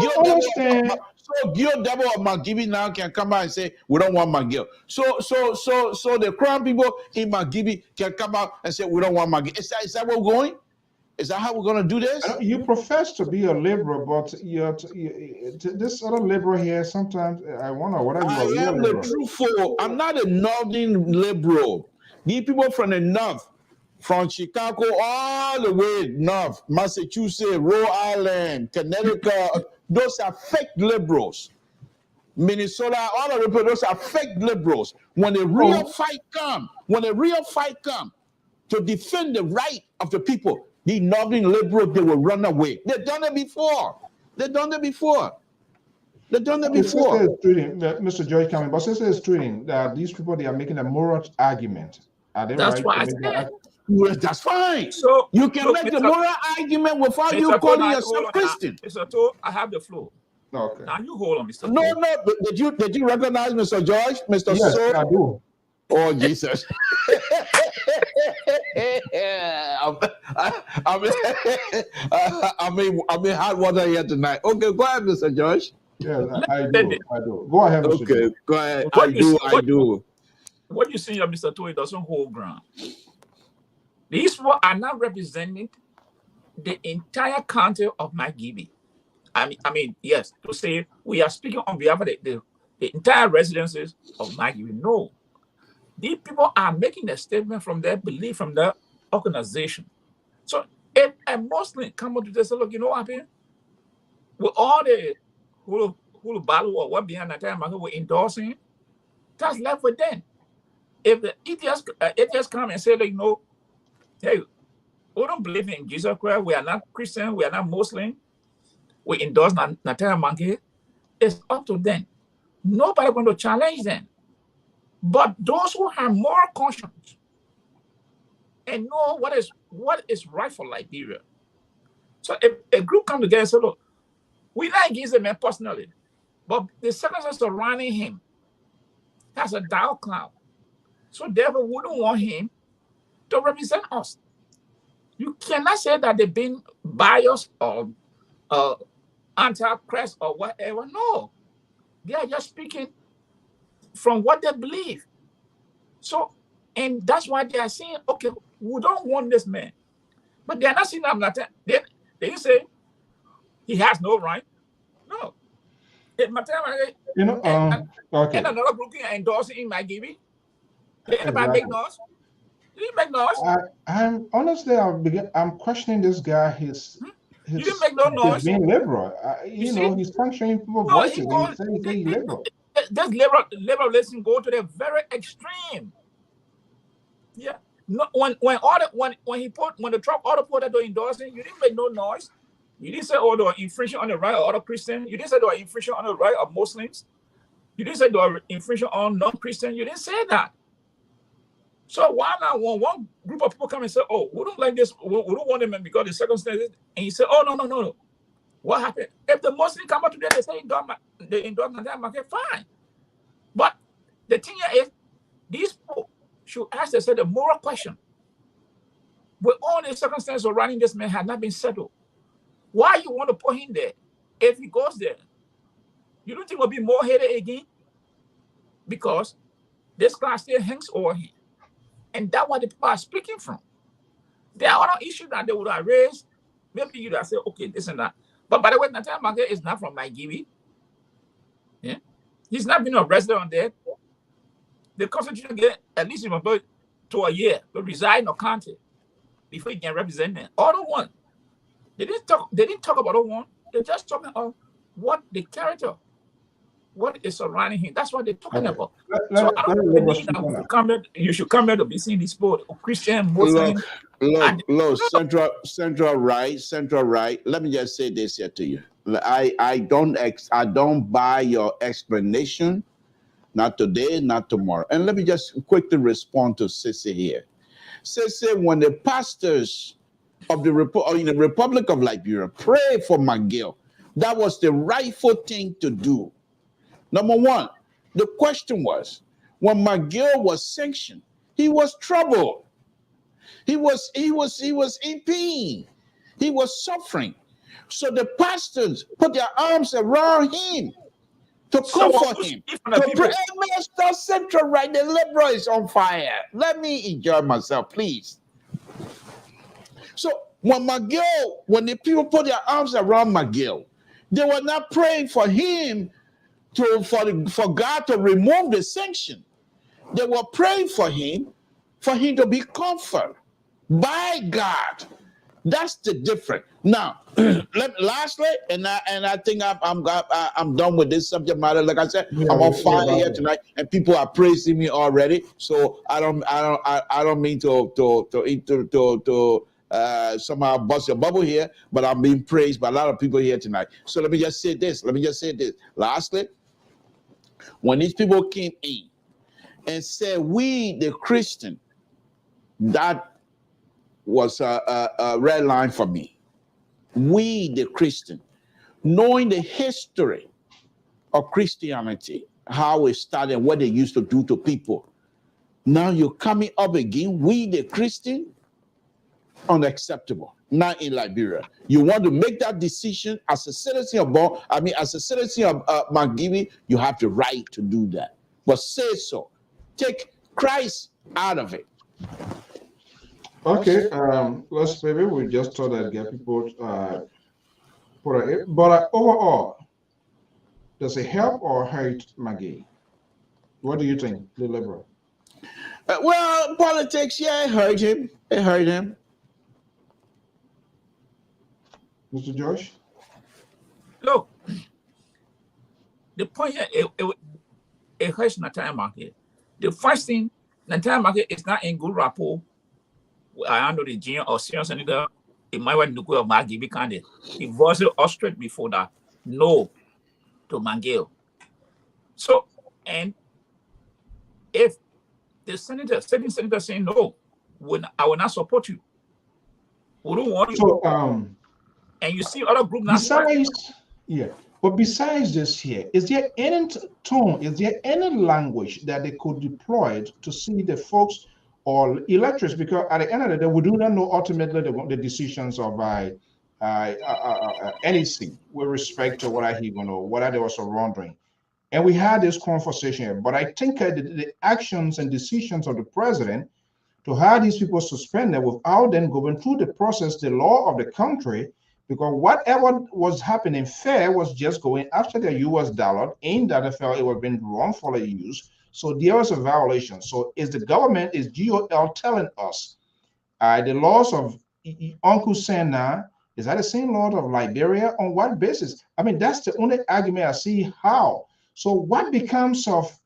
McGibby now can come out and say we don't want McGill. So the Crown people in McGibby can come out and say we don't want McGill. Is that where we're going? Is that how we're going to do this? You profess to be a liberal, but this other liberal here, sometimes I wonder what are you? I am the truthful. I'm not a northern liberal. These people from the north, from Chicago all the way north, Massachusetts, Rhode Island, Connecticut, those are fake liberals. Minnesota, all of those are fake liberals. When the real fight comes, to defend the right of the people, the northern liberals, they will run away. They've done it before. They've done that Okay, since before. there's treating, Mr. George coming, but since there's treating that these people, they are making a moral argument. Are they That's right why to I make that said. Well, that's fine. So You can look, make the Mr. moral argument without you Mr. calling Todd, yourself hold on. Christian. Mr. Todd, I have the floor. Okay. Now you hold on, Mr. No, Todd. no. But did you recognize Mr. George, Mr. Yes, Soul? I do. Oh Jesus! I'm in hot water here tonight. Okay, go ahead, Mr. George. Yes, I do. I do. Go ahead, Mr. Okay, George. go ahead. What I you do. see- I what- do. What you see here, Mr. Todd, it doesn't hold ground. These people are not representing the entire county of McGibby. I mean, yes, to say we are speaking on behalf of the entire residences of McGibby. No. These people are making a statement from their belief, from their organization. So if a Muslim come up to this, look, you know what happened? With all the who battle or what behind that time we're endorsing, that's left with them. If the atheists come and say, like, no, hey, we don't believe in Jesus Christ, we are not Christian, we are not Muslim, we endorse Nataya Monkey, it's up to them. Nobody going to challenge them. But those who have moral conscience and know what is right for Liberia. So if a group come together and say, look, we not against the man personally, but the circumstances surrounding him has a dark cloud. So therefore, we don't want him to represent us. You cannot say that they've been biased or anti-Christ or whatever. No. They are just speaking from what they believe. So, and that's why they are saying, okay, we don't want this man. But they are not saying I'm not. They say he has no right. No. You know, okay. And another group endorsing in McGibby. Did anybody make noise? Did he make noise? I'm honestly, I'm questioning this guy. His You didn't make no noise. He's being liberal. You know, he's functioning people's voices. He's saying liberal. This liberalism go to the very extreme. Yeah. No, when the Trump order put that endorsing, you didn't make no noise. You didn't say, oh, they were infringing on the right of other Christians. You didn't say they were infringing on the right of Muslims. You didn't say they were infringing on non-Christians. You didn't say that. So why not when one group of people come and say, oh, we don't like this, we don't want them because the circumstances, and you say, oh, no. What happened? If the Muslims come up today, they say they endorse that market, fine. But the thing is, these people should ask themselves the moral question. With all the circumstances surrounding this man had not been settled, why you want to put him there? If he goes there, you don't think will be more headache again? Because this class still hangs over him. And that's what the people are speaking from. There are other issues that they would have raised. Maybe you would have said, okay, this and that. But by the way, Nataya Monkey is not from McGibby. Yeah? He's not been a resident on there. The Constitution get at least to a year to reside in a county before he can represent them. Other one. They didn't talk about other one. They're just talking about what the character, what is surrounding him. That's what they're talking about. So I don't believe that you should come here to be seeing this sport, Christian, Muslim. Look, central right. Let me just say this here to you. I don't buy your explanation. Not today, not tomorrow. And let me just quickly respond to Sissy here. Sissy, when the pastors of the Republic of Liberia pray for McGill, that was the rightful thing to do. Number one, the question was, when McGill was sanctioned, he was troubled. He was in pain. He was suffering. So the pastors put their arms around him to comfort him. To pray, Mr. Central Right, the liberal is on fire. Let me enjoy myself, please. So when the people put their arms around McGill, they were not praying for him for God to remove the sanction. They were praying for him to be comforted by God. That's the difference. Now, lastly, and I think I'm done with this subject matter. Like I said, I'm on fire here tonight, and people are praising me already. So I don't mean to somehow bust your bubble here, but I'm being praised by a lot of people here tonight. So let me just say this. Lastly, when these people came in and said, we, the Christian, that was a red line for me. We, the Christian, knowing the history of Christianity, how it started, what they used to do to people. Now you're coming up again, we, the Christian, unacceptable. Not in Liberia. You want to make that decision as a citizen of as a citizen of Mangibi, you have the right to do that. But say so. Take Christ out of it. Okay, let's maybe we just thought that get people but overall, does it help or hurt Maggie? What do you think, the liberal? Well, politics, yeah, it hurt him. It hurt him. Mr. Josh? Look, the point here, it hurts the entire market. The first thing, the entire market is not in good rapport. I know the junior or senior senator, it might want to go of Mangibi candidate. He voiced us straight before that, no to Mangiel. So, and if the sitting senator saying no, I will not support you. We don't want you. So, and you see other groups now. Besides, yeah, but besides this here, is there any tone, is there any language that they could deploy to see the folks or electors? Because at the end of the day, we do not know ultimately the decisions of NEC with respect to whether he gonna, whether there was a wrongdoing. And we had this conversation here, but I think the actions and decisions of the president to have these people suspended without then going through the process, the law of the country, because whatever was happening fair was just going after the US dollar in that they felt it was being wrongfully used. So there was a violation. So is the government, is GOL telling us the laws of Uncle Senna, is that the same law of Liberia? On what basis? I mean, that's the only argument I see how. So what becomes of,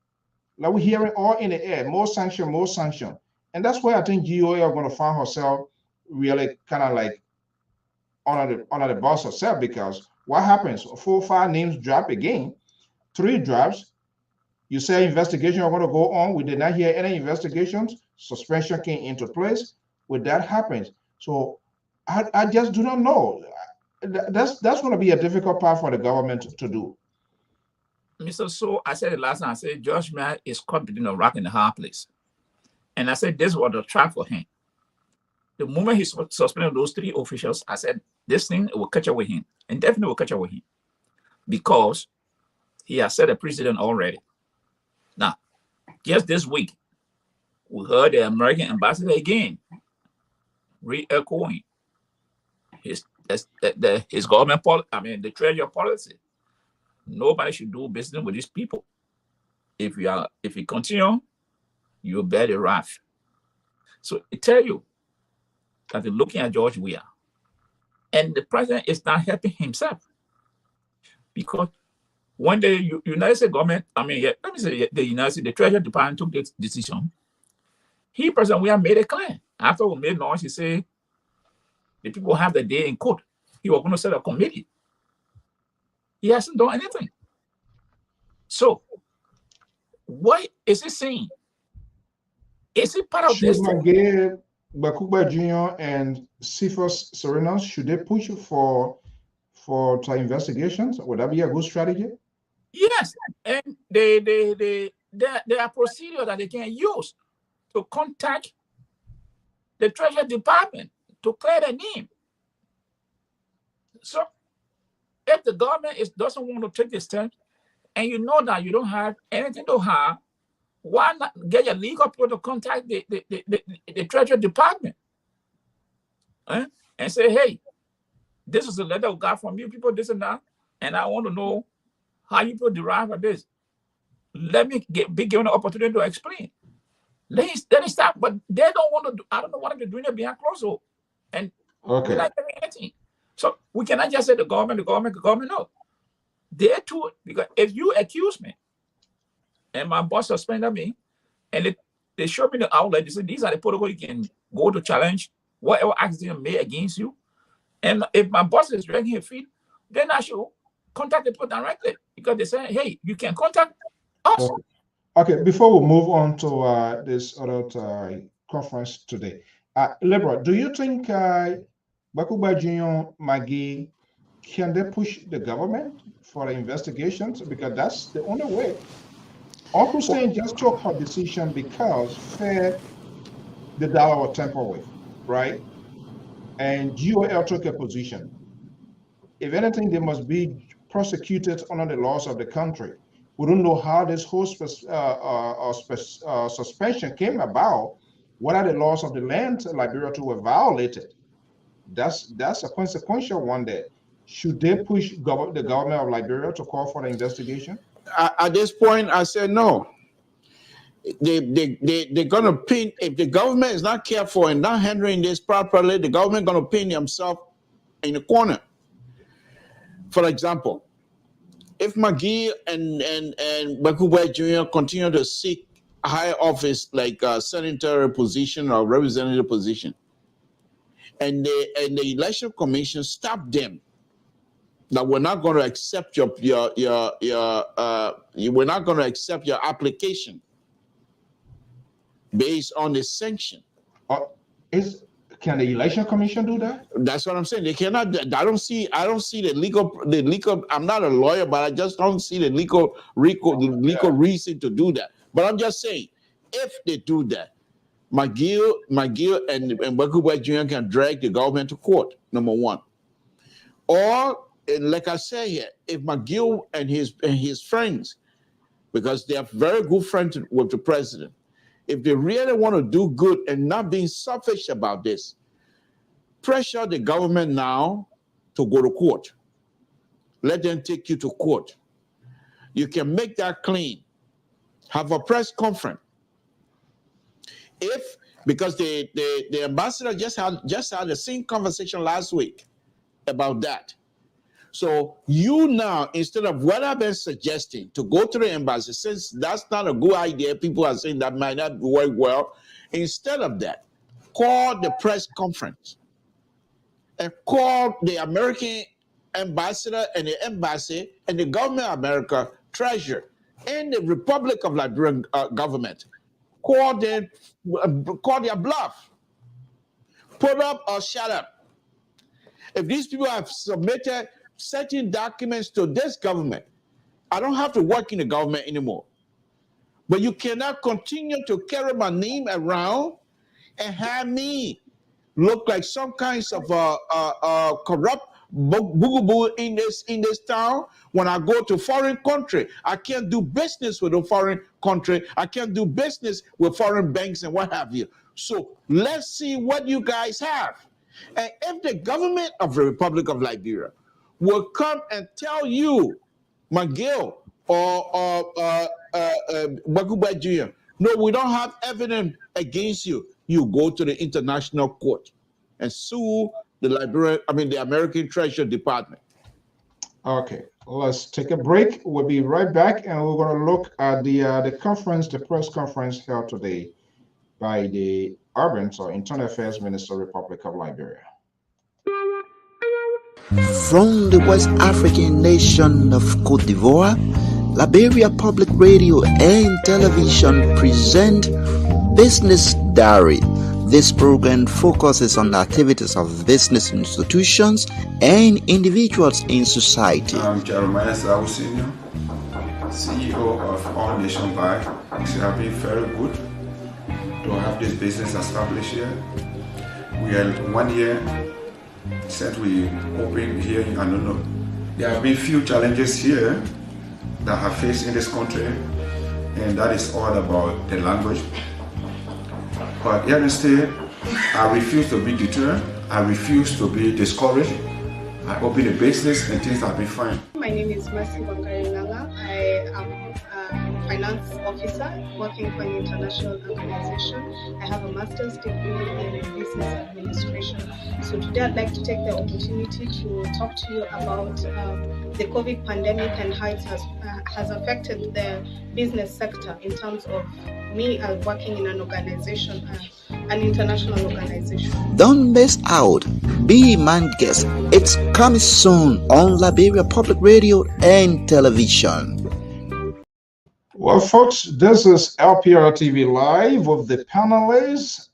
like we're hearing all in the air, more sanction, more sanction. And that's where I think GOA are going to find herself really kind of like under the bus herself, because what happens? 4 or 5 names drop again, 3 drops. You say investigation are going to go on. We did not hear any investigations. Suspension came into place. When that happens, so I just do not know. That's going to be a difficult part for the government to do. Mr. So I said it last time. I said Josh Mann is caught between a rock and a hard place. And I said this was the trap for him. The moment he suspended those 3 officials, I said this thing will catch up with him, and definitely will catch up with him, because he has set a precedent already. Now, just this week, we heard the American ambassador again re-echoing his government policy. I mean, the treasury policy. Nobody should do business with these people. If you continue, you bear the wrath. So I tell you that they're looking at George Weah, and the president is not helping himself, because when the United States government, let me say the United States, the Treasury Department took this decision, President Weah made it clear. After we made noise, he said the people have the day in court. He was going to set a committee. He hasn't done anything. So, what is he saying? Is it part of this? Should Bakuba Jr. and Cephas Serenos, should they push for investigations? Would that be a good strategy? Yes, and there are procedures that they can use to contact the Treasury Department to clear the name. So, if the government doesn't want to take this step, and you know that you don't have anything to hide, why not get your legal people to contact the Treasury Department and say, hey, this is a letter we got from you people, this and that, and I want to know how you people derive of this. Let me be given an opportunity to explain. Let it stop, but they don't want to do, I don't know what they're doing behind closed door. And we're not doing anything. So we cannot just say the government, no. They're too, because if you accuse me, and my boss suspended me, and they showed me the outlet, they said, these are the protocols you can go to challenge whatever accident made against you. And if my boss is dragging his feet, then I should contact the people directly because they say, hey, you can contact us. Okay, before we move on to this other conference today, Lebra, do you think Bakuba Junior Magi, can they push the government for the investigations? Because that's the only way. Uncle Stan just took her decision because the dollar was tampered with, right? And GOL took a position. If anything, they must be prosecuted under the laws of the country. We don't know how this whole suspension came about. What are the laws of the land Liberia to were violated? That's a consequential one there. Should they push the government of Liberia to call for the investigation? At this point, I said no. They're going to pin, if the government is not careful and not handling this properly, the government going to pin themselves in the corner. For example, if McGee and Bakuba Jr. continue to seek higher office like senator position or representative position, and the election commission stop them, that we're not going to accept we're not going to accept your application based on the sanction. Can the election commission do that? That's what I'm saying. They cannot. I don't see the legal. I'm not a lawyer, but I just don't see the legal reason to do that. But I'm just saying, if they do that, McGill and Bakuba Jr. can drag the government to court. Number one, or like I say here, if McGill and his friends, because they are very good friends with the president, if they really want to do good and not being selfish about this, pressure the government now to go to court. Let them take you to court. You can make that clean. Have a press conference. Because the ambassador just had the same conversation last week about that. So you now, instead of what I've been suggesting, to go to the embassy, since that's not a good idea, people are saying that might not work well. Instead of that, call the press conference and call the American ambassador and the embassy and the government of America, treasurer, and the Republic of Liberia government. Call their bluff. Put up or shut up. If these people have submitted certain documents to this government, I don't have to work in the government anymore. But you cannot continue to carry my name around and have me look like some kinds of corrupt boogaboo in this town. When I go to foreign country, I can't do business with a foreign country. I can't do business with foreign banks and what have you. So let's see what you guys have. And if the government of the Republic of Liberia will come and tell you, McGill or Bakuba Jr., no, we don't have evidence against you, you go to the international court and sue the American Treasury Department. Okay, let's take a break. We'll be right back, and we're going to look at the conference, the press conference held today by the Urban or Internal Affairs Minister, Republic of Liberia. From the West African nation of Cote d'Ivoire, Liberia Public Radio and Television present Business Diary. This program focuses on the activities of business institutions and individuals in society. I'm Jeremiah Sao Senior, CEO of All Nation Bank. It has been very good to have this business established here. We are 1 year since we opened here in Anono. There have been few challenges here that have faced in this country, and that is all about the language. But here instead, I refuse to be deterred. I refuse to be discouraged. I open a business and things have been fine. My name is Mercy Bangarilanga. I am a finance officer working for an international organization. I have a master's degree in business administration. So today I'd like to take the opportunity to talk to you about the COVID pandemic and how it has affected the business sector in terms of me working in an organization an international organization. Don't miss out. Be my guest. It's coming soon on Liberia Public Radio and Television. Well, folks, this is LPR-TV Live with the panelists,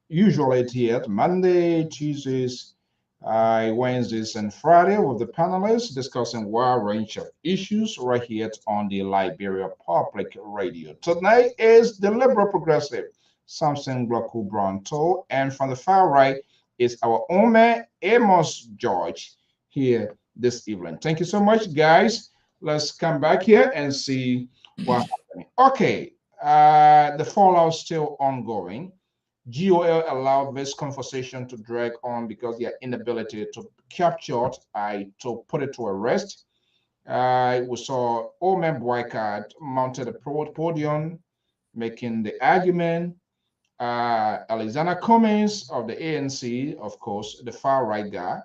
usually here at Monday, Tuesdays, Wednesdays, and Friday with the panelists discussing a wide range of issues right here on the Liberia Public Radio. Tonight is the Liberal Progressive, Samson Gloku Bronto, and from the far right is our own man, Amos George, here this evening. Thank you so much, guys. Let's come back here and see what's happening. Okay, the fallout still ongoing. GOL allowed this conversation to drag on because their inability to capture it, to put it to a rest. We saw Omen Boycott mounted a podium, making the argument. Alexander Cummings of the ANC, of course, the far right guy.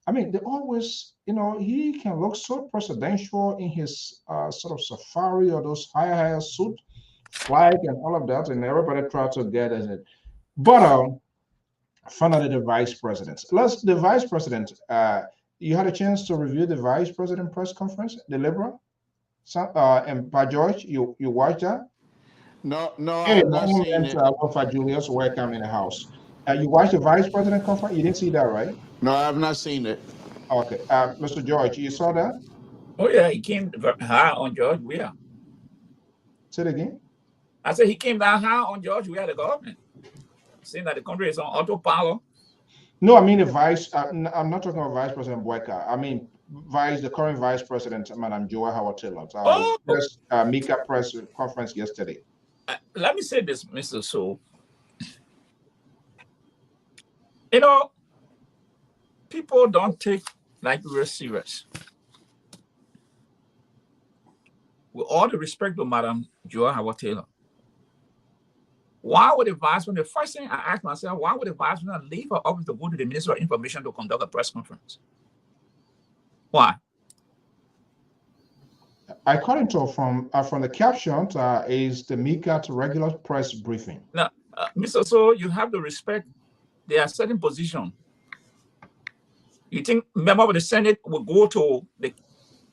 I mean, they always, he can look so presidential in his sort of safari or those higher suit, flag and all of that, and everybody try to get it. But finally, the vice president. The vice president, you had a chance to review the vice president press conference, the Liberal? And by George, you watched that? No, Hey, I've not seen it. For Julius, welcome in the house. You watched the vice president conference? You didn't see that, right? No, I have not seen it. Okay. Mr. George, you saw that? Oh, yeah, he came high on George Weah. Say it again. I said he came down high on George Weah, the government, saying that the country is on autopilot. No, I mean the vice. I'm not talking about Vice President Boyka. I mean the current vice president, Madam Joa Howard Taylor. Mika press conference yesterday. Let me say this, Mr. So. People don't take Liberia serious. With all the respect to Madam Joa Howard Taylor, why would the vice president, the first thing I asked myself, why would the vice president leave her office to go to the Minister of Information to conduct a press conference? Why? According to from the caption, is the Mika regular press briefing. Now, Mr. So, you have to respect their certain position. You think member of the Senate will go to the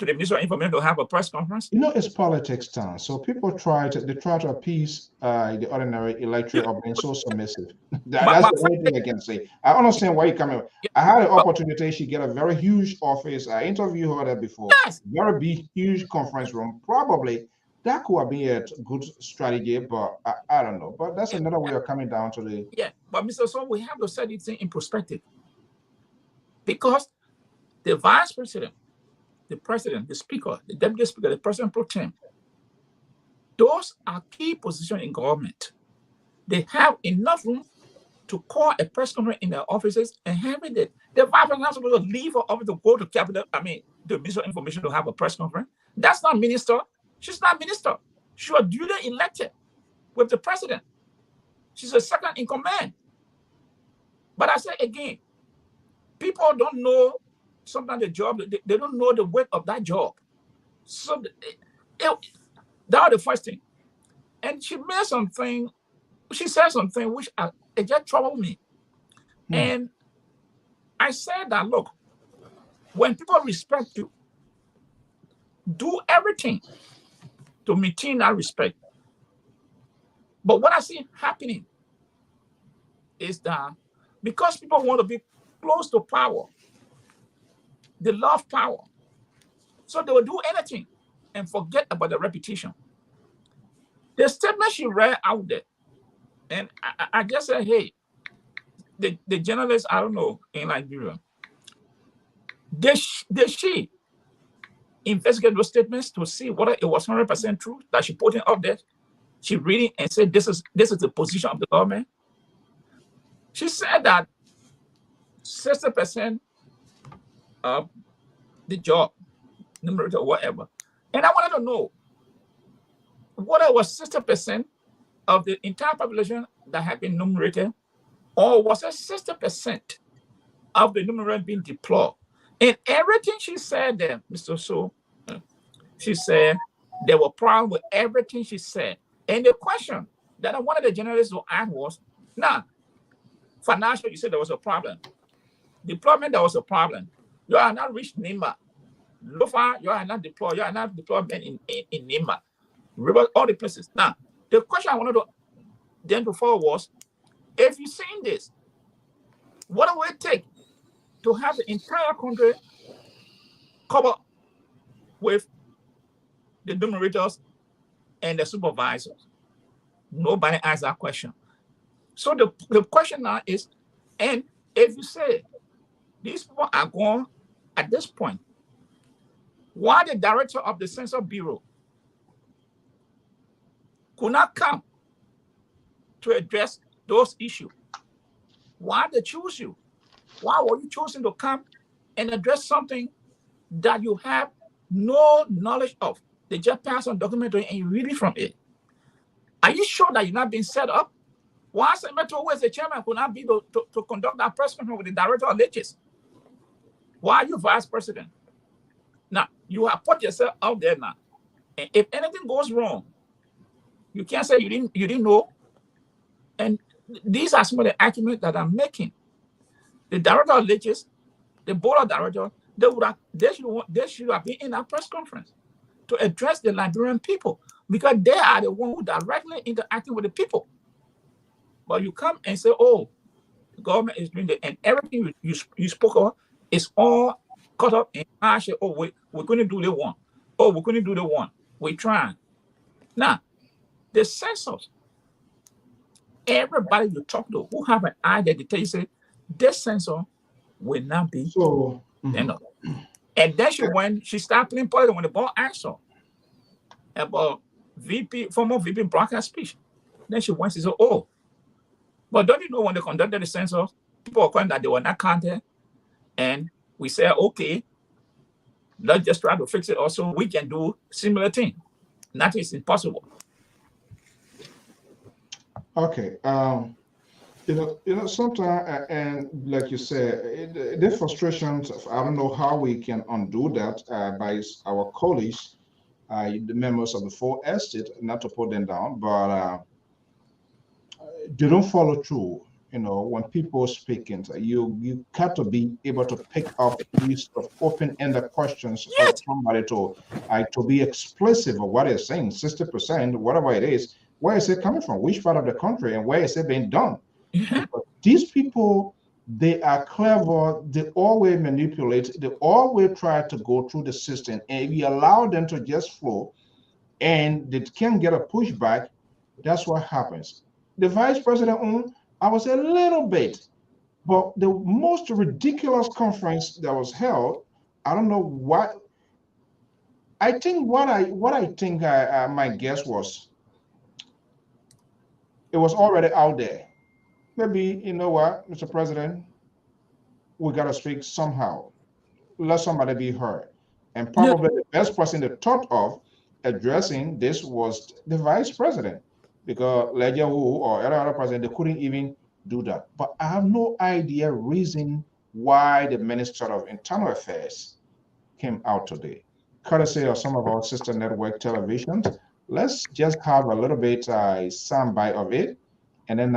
Minister of Information to have a press conference? It's politics time. So people try to appease the ordinary electorate of being so submissive. That's the only thing I can say. I understand why you come in. I had an opportunity. She get a very huge office. I interviewed her there before. Yes. Very big, huge conference room. Probably that could have been a good strategy, but I don't know. But that's another way of coming down to the. Yeah, but Mr. So, we have to set it in perspective. Because the vice president, the president, the speaker, the deputy speaker, the president pro tem, those are key positions in government. They have enough room to call a press conference in their offices and have it. The vice president is supposed to leave her office to go to the Minister of Information to have a press conference. That's not minister. She's not minister. She was duly elected with the president. She's a second in command. But I say again, people don't know sometimes the job, they don't know the weight of that job. So that was the first thing. And she said something which it just troubled me. And I said that, look, when people respect you, do everything to maintain that respect. But what I see happening is that because people want to be close to power, they love power. So they will do anything and forget about the reputation. The statement she read out there, and I just said, hey, the journalists, I don't know, in Liberia, did she investigate those statements to see whether it was 100% true that she put it out there? She read it and said, this is the position of the government. She said that 60% of the job, numerator, whatever. And I wanted to know whether it was 60% of the entire population that had been numerated, or was it 60% of the numerator being deployed? And everything she said there, Mr. So, she said there were problems with everything she said. And the question Then one of the journalists who asked was, now, financial, you said there was a problem. Deployment, there was a problem. You are not reached NIMA. Lofa, you are not deployed. You are not deployment in NIMA. River, all the places. Now, the question I wanted to then before was, if you've seen this, what will it take to have the entire country covered with the numerators and the supervisors? Nobody asked that question. So the question now is, and if you say these people are gone at this point, why the director of the Census Bureau could not come to address those issues? Why they choose you? Why were you chosen to come and address something that you have no knowledge of? They just pass on documentary and you read it from it. Are you sure that you're not being set up? Why Senator West, the chairman, could not be to conduct that press conference with the director of legislation? Why are you vice president? Now, you have put yourself out there now. And if anything goes wrong, you can't say you didn't know. And these are some of the arguments that I'm making. The director of legislation, the board of directors, they should have been in that press conference to address the Liberian people, because they are the ones who directly interacting with the people. But you come and say, oh, the government is doing it, and everything you spoke of is all caught up in ash. Oh, we're going to do the one. Oh, we're going to do the one. We're trying. Now, the census, everybody you talk to who have an idea, they tell you, say, this census will not be so. And then when she started playing politics, when the ball asked her about former VP broadcast speech, then she went and said, oh, but don't you know when they conducted the census, people were calling that they were not counted, and we said, okay, let's just try to fix it. Also, we can do similar thing. Nothing is impossible. Okay. Sometimes, and like you said, the frustrations of, I don't know how we can undo that by our colleagues, the members of the four estate, not to put them down, but they don't follow through. When people speak, you got to be able to pick up these open-ended questions of somebody to be explicit of what they're saying. 60%, whatever it is, where is it coming from? Which part of the country, and where is it being done? These people, they are clever. They always manipulate. They always try to go through the system, and if you allow them to just flow, and they can't get a pushback, that's what happens. The vice president, I was a little bit, but the most ridiculous conference that was held, I don't know what. I think what I think my guess was, it was already out there. Maybe, you know what, Mr. President, we got to speak somehow. Let somebody be heard. And probably the best person that thought of addressing this was the vice president, because Ledger or any other president, they couldn't even do that. But I have no idea reason why the Minister of Internal Affairs came out today. Courtesy of some of our sister network televisions, let's just have a little bit soundbite of it, and then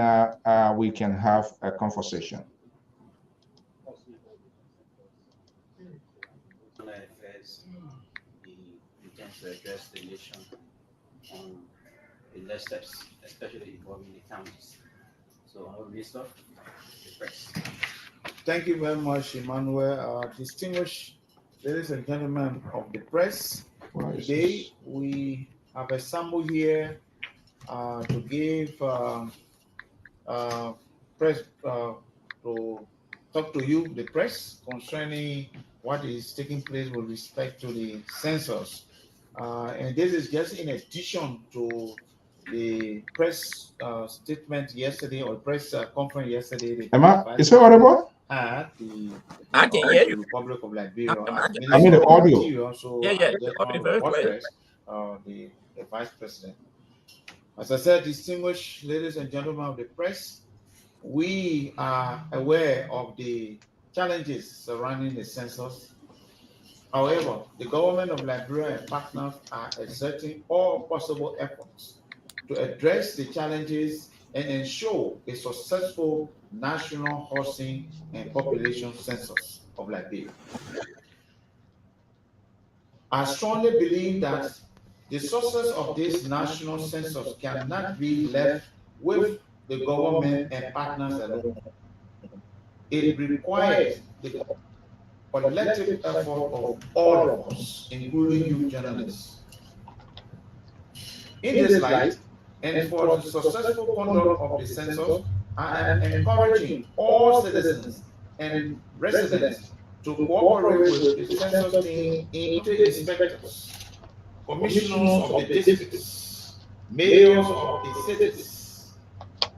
we can have a conversation. We intend to address the nation on the next steps, especially involving the counties. So, Mr. the press. Thank you very much, Emmanuel. Distinguished ladies and gentlemen of the press, today we have assembled here to give press to talk to you, the press, concerning what is taking place with respect to the census. And this is just in addition to the press statement yesterday, or press conference yesterday. Is it audible? At the I can hear you. Republic of Liberia. I mean the audio. So the audio very clear. The vice president. As I said, distinguished ladies and gentlemen of the press, we are aware of the challenges surrounding the census. However, the government of Liberia and partners are exerting all possible efforts to address the challenges and ensure a successful national housing and population census of Liberia. I strongly believe that the success of this national census cannot be left with the government and partners alone. It requires the collective effort of all of us, including you journalists. In this light, and for the successful conduct of the census, I am encouraging all citizens and residents to cooperate with the census team, including inspectors, commissioners of the districts, mayors of the cities,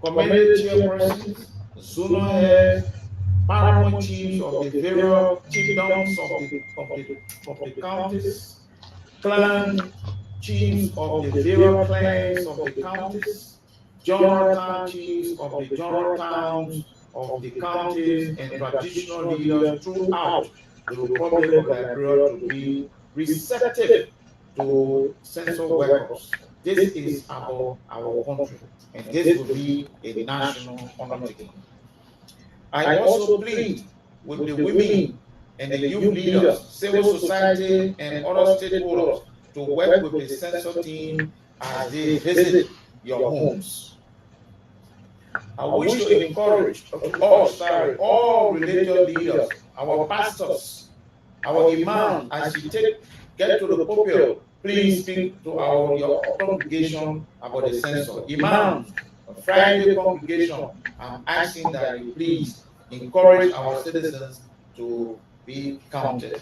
community chairpersons, zonal heads, paramount chiefs of the various chiefdoms of the counties, clan chiefs of the various clans of the counties, general town chiefs of the general towns of the counties, and traditional leaders throughout the Republic of Liberia to be receptive to census workers. This is about our country, and this will be a national undertaking. I also plead with the women and the youth leaders, civil society, and other stakeholders to work with the census team as they visit your homes. I wish to encourage all religious leaders, our pastors, our imam, as you get to the pulpit, please speak to your congregation about the census. Imam, Friday congregation, I'm asking that you please encourage our citizens to be counted.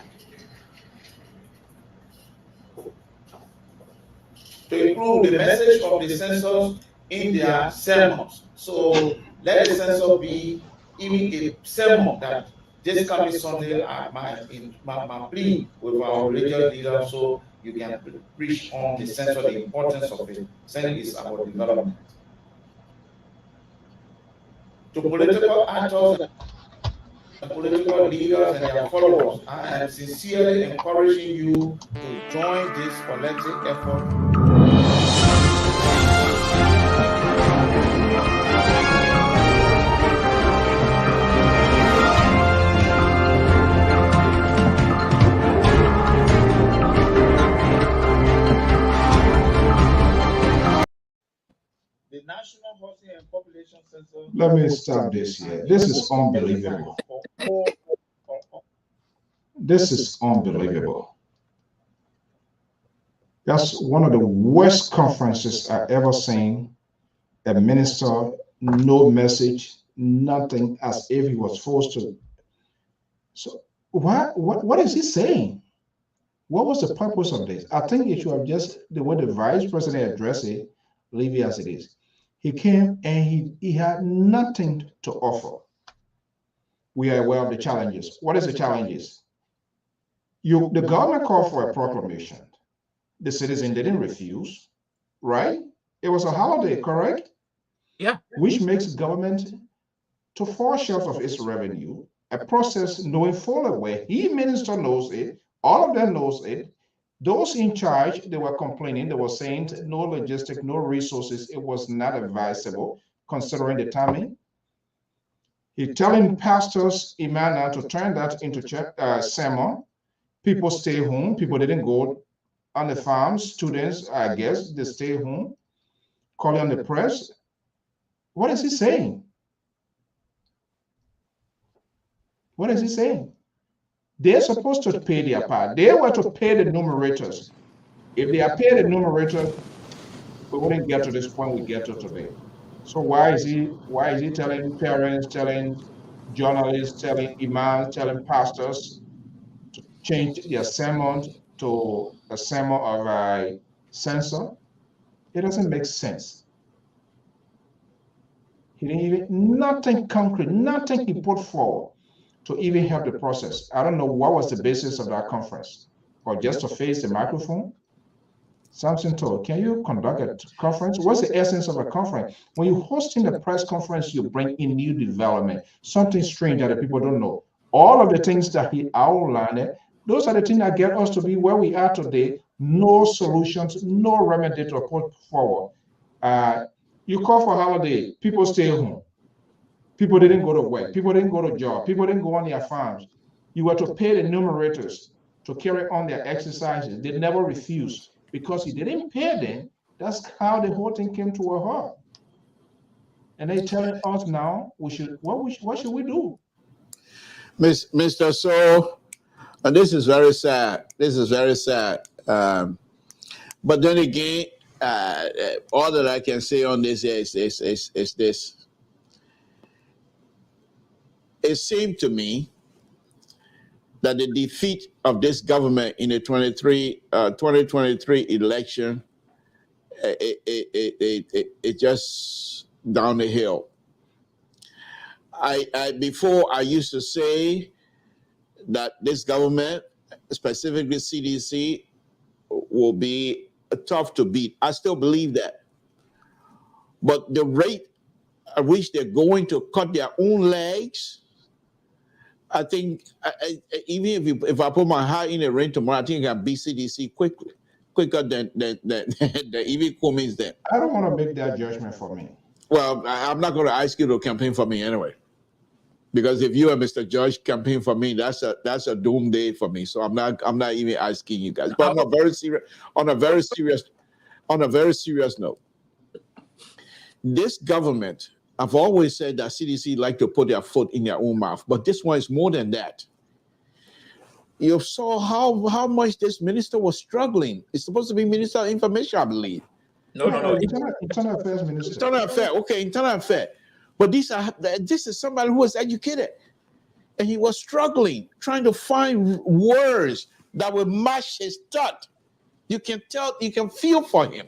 To include the message of the census in their sermons. So let the census be even a sermon that this coming Sunday my plea with our religious leaders, so you can preach on the census, the importance of it. Census is about development. To political actors and political leaders and their followers, I am sincerely encouraging you to join this collective effort. The National Housing and Population Census. Let me stop this here. This is unbelievable. This is unbelievable. That's one of the worst conferences I've ever seen. A minister, no message, nothing, as if he was forced to. So what is he saying? What was the purpose of this? I think it should have just, the way the vice president addressed it, leave it as it is. He came and he had nothing to offer. We are aware of the challenges. What is the challenges? The government called for a proclamation. The citizen didn't refuse, right? It was a holiday, correct? Yeah. Which makes government to fall short of its revenue, a process knowing full well. He, minister, knows it. All of them knows it. Those in charge, they were complaining. They were saying no logistics, no resources. It was not advisable considering the timing. He telling pastors, imam, to turn that into sermon. People stay home. People didn't go on the farms. Students, I guess, they stay home. Calling on the press. What is he saying? What is he saying? They're supposed to pay their part. They were to pay the numerators. If they are paid the numerators, we wouldn't get to this point we get to today. So why is he telling parents, telling journalists, telling imams, telling pastors to change their sermon to a sermon of a censor? It doesn't make sense. He didn't even, nothing concrete, nothing he put forward to even help the process. I don't know what was the basis of that conference, or just to face the microphone. Samson told, can you conduct a conference? What's the essence of a conference? When you're hosting a press conference, you bring in new development, something strange that the people don't know. All of the things that he outlined, those are the things that get us to be where we are today. No solutions, no remedy to put forward. You call for holiday, people stay home. People didn't go to work. People didn't go to job. People didn't go on their farms. You were to pay the enumerators to carry on their exercises. They never refused because you didn't pay them. That's how the whole thing came to a halt. And they're telling us now what should we do? Mr. So, and this is very sad. This is very sad. But then again, all that I can say on this is this. It seemed to me that the defeat of this government in the 2023 election, it just down the hill. Before I used to say that this government, specifically CDC, will be tough to beat. I still believe that. But the rate at which they're going to cut their own legs, I think even if I put my hat in the ring tomorrow, I think I can beat CDC quicker than even Cummings then. I don't want to make that judgment for me. Well, I'm not going to ask you to campaign for me anyway. Because if you and Mr. Judge campaign for me, that's a doomsday for me. So I'm not even asking you guys. But on a very serious note, this government, I've always said that CDC like to put their foot in their own mouth, but this one is more than that. You saw how much this minister was struggling. It's supposed to be Minister of Information, I believe. No. Internal Affairs Minister. Internal Affairs, okay, Internal Affairs. But this is somebody who was educated, and he was struggling, trying to find words that would match his thought. You can tell, you can feel for him.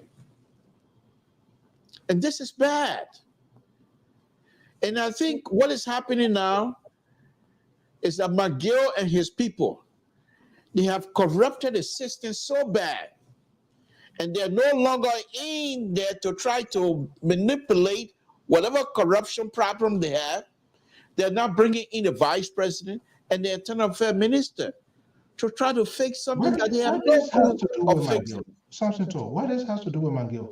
And this is bad. And I think what is happening now is that McGill and his people, they have corrupted the system so bad, and they're no longer in there to try to manipulate whatever corruption problem they have. They're now bringing in the vice president and the internal affairs minister to try to fix something that they have no clue of fixing. What this has to do with McGill?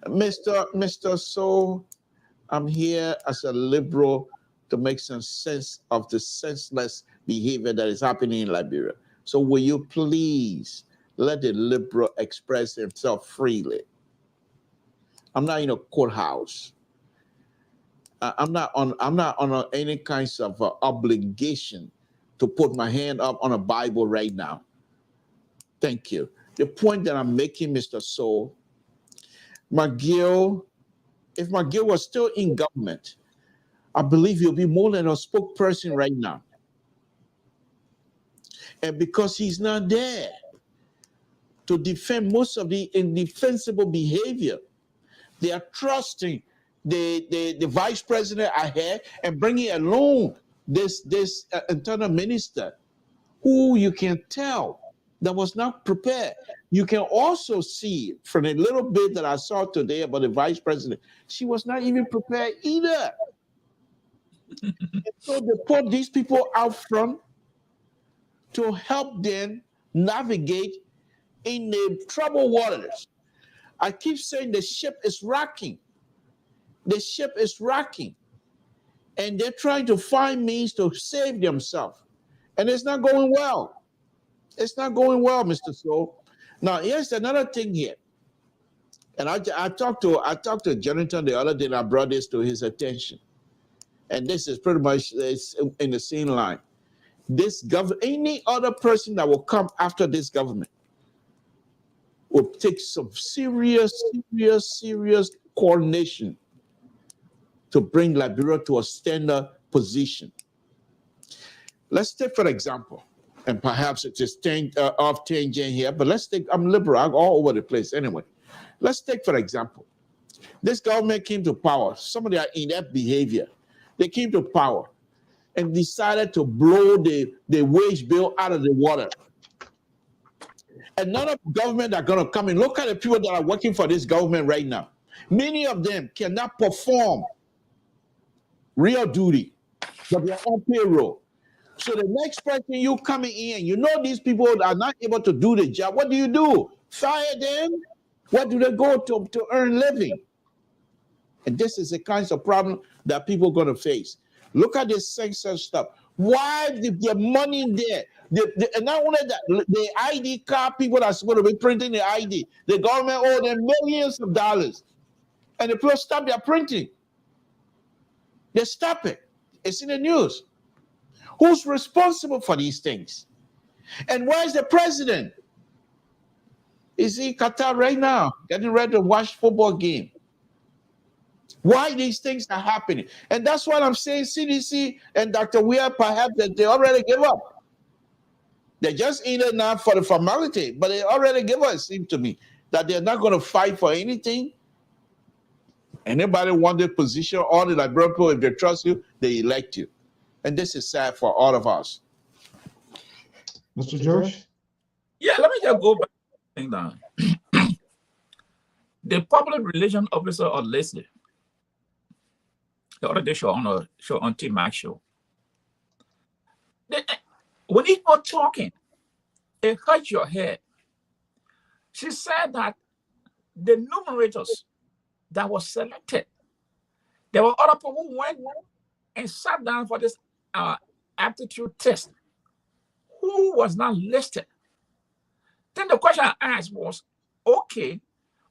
Mr. So, I'm here as a liberal to make some sense of the senseless behavior that is happening in Liberia. So will you please let the liberal express himself freely? I'm not in a courthouse. I'm not on any kinds of obligation to put my hand up on a Bible right now. Thank you. The point that I'm making, Mr. So, McGill, if McGill was still in government, I believe he'll be more than a spokesperson right now. And because he's not there to defend most of the indefensible behavior, they are trusting the vice president ahead and bringing along this internal minister who you can tell that was not prepared. You can also see from a little bit that I saw today about the vice president, she was not even prepared either. And so they put these people out front to help them navigate in the troubled waters. I keep saying the ship is rocking. The ship is rocking. And they're trying to find means to save themselves. And it's not going well. It's not going well, Mr. So. Now, here's another thing here. And I talked to Jonathan the other day, and I brought this to his attention. And this is pretty much it's in the same line. Any other person that will come after this government will take some serious coordination to bring Liberia to a standard position. Let's take, for example, and perhaps it is off tangent here, but let's take, I'm liberal, I'm all over the place anyway. Let's take, for example, this government came to power, somebody are in that behavior. They came to power and decided to blow the wage bill out of the water. Another government are going to come in. Look at the people that are working for this government right now. Many of them cannot perform real duty, but they're on payroll. So the next person you coming in, you know these people are not able to do the job. What do? Fire them? What do they go to earn living? And this is the kinds of problem that people are going to face. Look at this census stuff. Why the money there? And not only that, the ID card people that's going to be printing the ID, the government owe them millions of dollars. And the people stop their printing. They stop it. It's in the news. Who's responsible for these things? And where's the president? Is he in Qatar right now, getting ready to watch football game? Why these things are happening? And that's what I'm saying. CDC and Dr. Weir, perhaps that they already give up. They're just in it now for the formality, but they already give up, it seems to me, that they're not going to fight for anything. Anybody want the position, all the Liberian people, if they trust you, they elect you. And this is sad for all of us. Mr. George? Yeah, let me just go back to the thing down. The public relation officer of Leslie, the other day show on Team Max show. When he was talking, it hurt your head. She said that the numerators that was selected, there were other people who went and sat down for this aptitude test, who was not listed. Then the question I asked was, okay,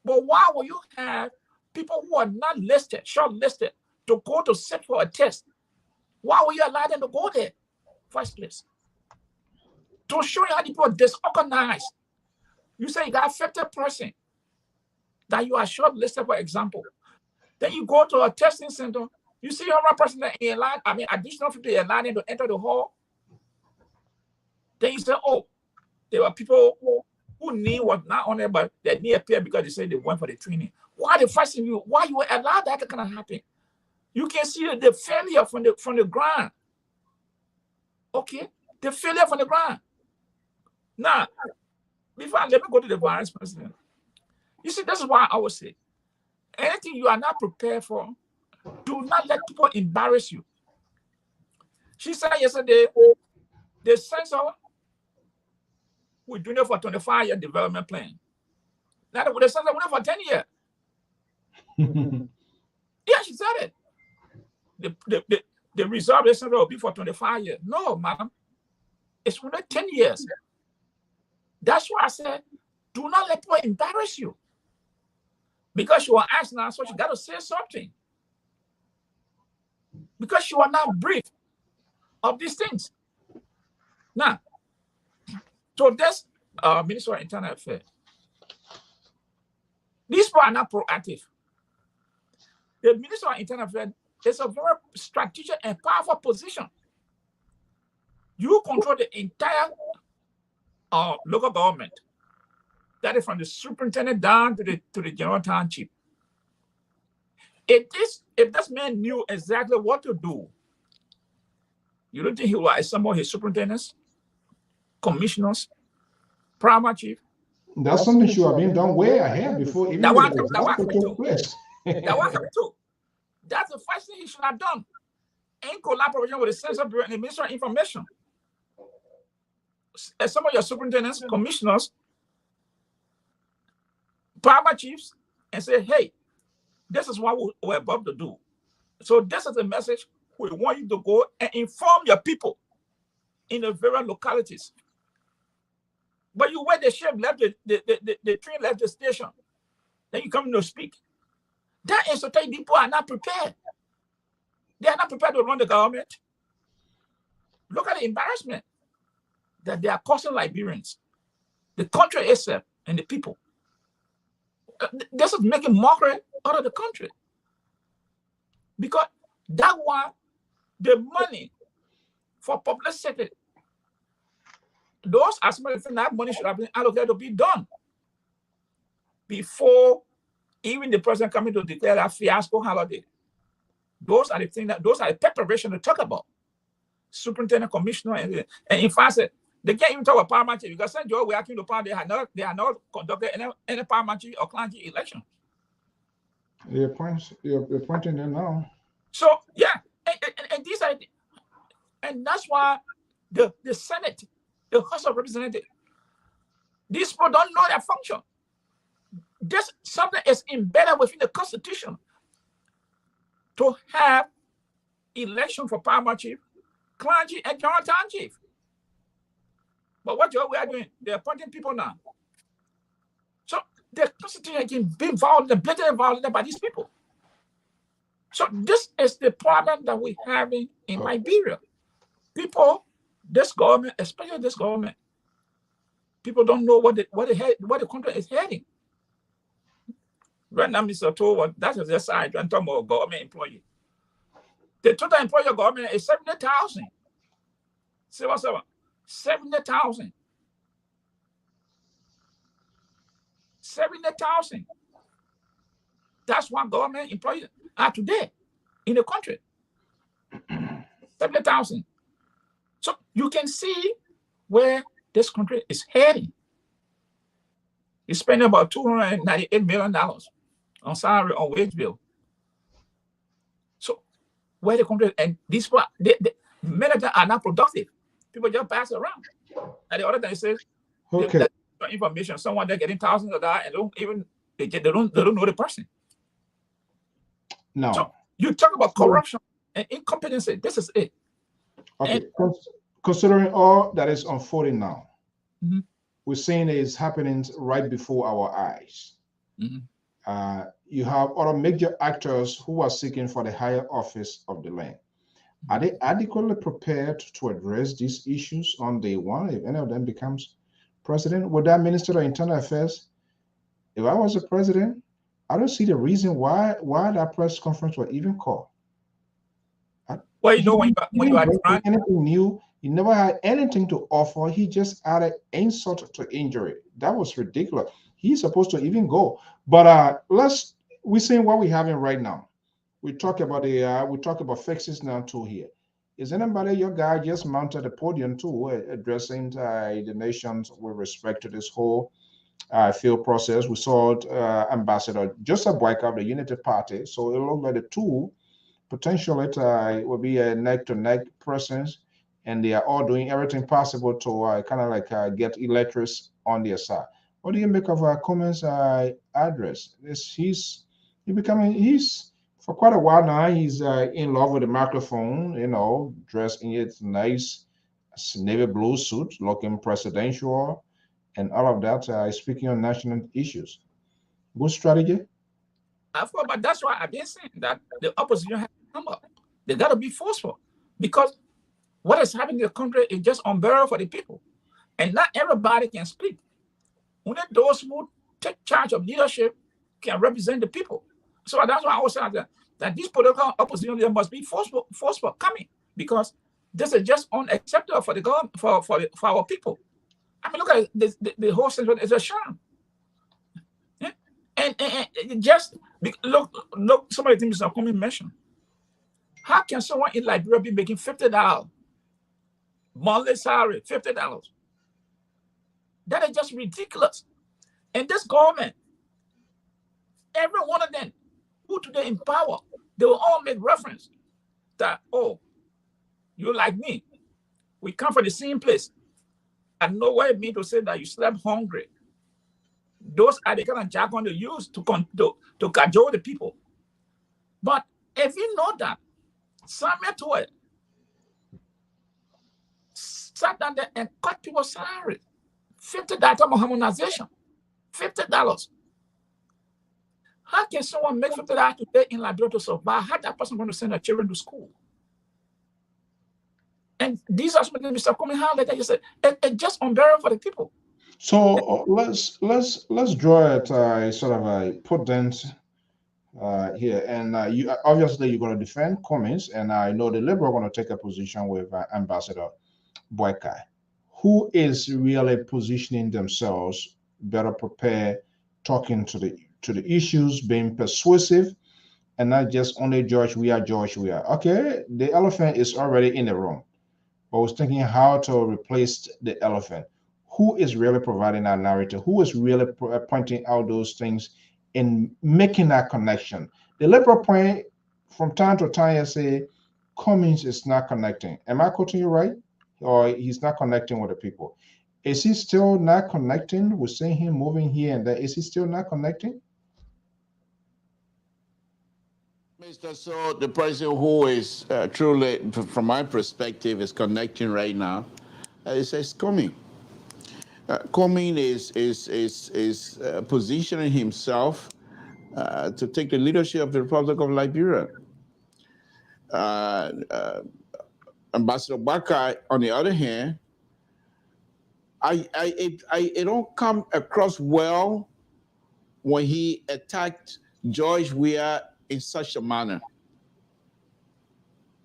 but why will you have people who are not listed, shortlisted, to go to sit for a test? Why will you allow them to go there? First place. To show you how the people are disorganized. You say you got 50% that you are shortlisted, for example. Then you go to a testing center, you see 100% that in line, additional 50 in line to enter the hall. Then you say, oh, there were people who name was not on there, but they didn't appear because they said they went for the training. Why the first thing why you allow that to kind of happen? You can see the failure from the ground. Okay, the failure from the ground. Now, let me go to the vice president. You see, this is why I would say, anything you are not prepared for, do not let people embarrass you. She said yesterday, the censor, we're doing it for 25-year development plan. Now the censor went for 10 years. Yeah, she said it. The reserve the censor will be for 25 years. No, madam. It's only 10 years. That's why I said, do not let people embarrass you. Because you are asked now, so you got to say something. Because you are now briefed of these things. Now, so this Minister of Internal Affairs, these people are not proactive. The Minister of Internal Affairs is a very strategic and powerful position. You control the entire local government. That is from the superintendent down to the general township. If this man knew exactly what to do, you don't think he would assemble his superintendents, commissioners, primary chief? That's something should have been done way ahead before even That one took place. That one coming too. That's the first thing he should have done in collaboration with the Census Bureau and the Ministry of Information. Some of your superintendents, commissioners, primary chiefs, and say, hey, this is what we're about to do. So this is the message we want you to go and inform your people in the various localities. But you wait, the ship left the train left the station. Then you come to speak. That is to tell you people are not prepared. They are not prepared to run the government. Look at the embarrassment that they are causing Liberians, the country itself, and the people. This is making mockery out of the country. Because that one, the money for publicity, those aspects of that money should have been allocated to be done before even the president coming to declare that fiasco holiday. Those are the things those are the preparation to talk about. Superintendent, commissioner, and in fact, they can't even talk about parliament because St. George, we are to the party, they are not conducted any parliament or clergy election. You're pointing them now. So yeah, and these are, and that's why the Senate, the House of Representatives, these people don't know their function. This something is embedded within the Constitution to have election for paramount chief, clergy, and general town chief. But what we are doing, they're appointing people now. So the constitution has been violated, blatantly violated by these people. So this is the problem that we're having in Liberia. People, this government, especially this government, people don't know what the country is heading. Right now, Mr. Towa, that is the side. I'm talking about government employee. The total employee of government is 70,000. 70,000. 70,000. That's what government employees are today in the country. 70,000. So you can see where this country is heading. It's spending about $298 million on salary, on wage bill. So where the country, and these people, many of them are not productive. People just pass it around. And the other thing says, okay, information, someone they're getting thousands of dollars and they don't know the person. No. So you talk about corruption and incompetency. This is it. Okay. Considering all that is unfolding now, we're seeing it is happening right before our eyes. You have other major actors who are seeking for the higher office of the land. Are they adequately prepared to address these issues on day one if any of them becomes president? Would that Minister of Internal Affairs, if I was the president, I don't see the reason why that press conference was even called. Well, you know, when you are trying anything new, he never had anything to offer. He just added insult to injury. That was ridiculous. He's supposed to even go. But we're seeing what we're having right now. We talk about fixes now too here. Is anybody, your guy just mounted the podium too, addressing the nations with respect to this whole field process? We saw Ambassador Joseph Boyka of the Unity Party. So it looked like the two potentially it will be a neck-to-neck presence, and they are all doing everything possible to kind of like get electors on their side. What do you make of our comments address? He's for quite a while now, he's in love with the microphone, you know, dressed in its nice navy blue suit, looking presidential, and all of that, speaking on national issues. Good strategy? But that's why I've been saying that the opposition has to come up. They got to be forceful, because what is happening in the country is just unbearable for the people. And not everybody can speak. Only those who take charge of leadership can represent the people. So that's why I was saying that these political opposition leaders must be forceful coming, because this is just unacceptable for the government, for our people. I mean, look at the whole situation is a sham. Yeah? And just look, some of the things are coming mentioned. How can someone in Liberia be making $50 monthly salary, $50? That is just ridiculous. And this government, every one of them who today in power, they will all make reference that, oh, you like me. We come from the same place. And know what it means to say that you slept hungry. Those are the kind of jargon they use to cajole the people. But if you know that, Samuel Toy sat down there and cut people's salary. $50 of harmonization. $50. How can someone make $50 today in Liberia to survive? How that person going to send their children to school? And these are some of the things that are coming out that you said it's just unbearable for the people. So let's draw it sort of a prudent here, and you obviously you're going to defend Cummings, and I know the Liberal are going to take a position with Ambassador Boyka, who is really positioning themselves better prepared, talking to the issues, being persuasive, and not just only George we are. Okay, the elephant is already in the room. I was thinking how to replace the elephant. Who is really providing that narrative? Who is really pointing out those things and making that connection? The Liberal point from time to time, I say, Cummings is not connecting. Am I quoting you right? Or he's not connecting with the people? Is he still not connecting? We're seeing him moving here and there. Is he still not connecting? Mr. So, the person who is truly, from my perspective, is connecting right now, is Comey. Comey is positioning himself to take the leadership of the Republic of Liberia. Ambassador Bakai, on the other hand, it don't come across well when he attacked George Weah in such a manner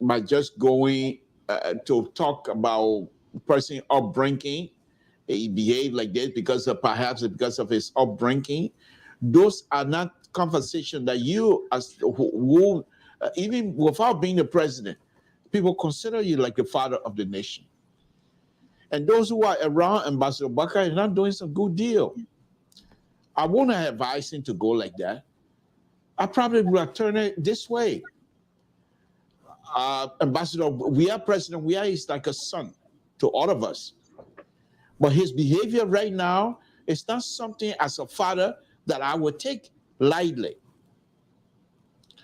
by just going to talk about person upbringing. He behaved like this perhaps because of his upbringing. Those are not conversations that you, as who even without being the president, people consider you like the father of the nation. And those who are around Ambassador Bakar are not doing some good deal. I wouldn't advise him to go like that. I probably would turn it this way. Ambassador, President Weah is like a son to all of us. But his behavior right now is not something as a father that I would take lightly.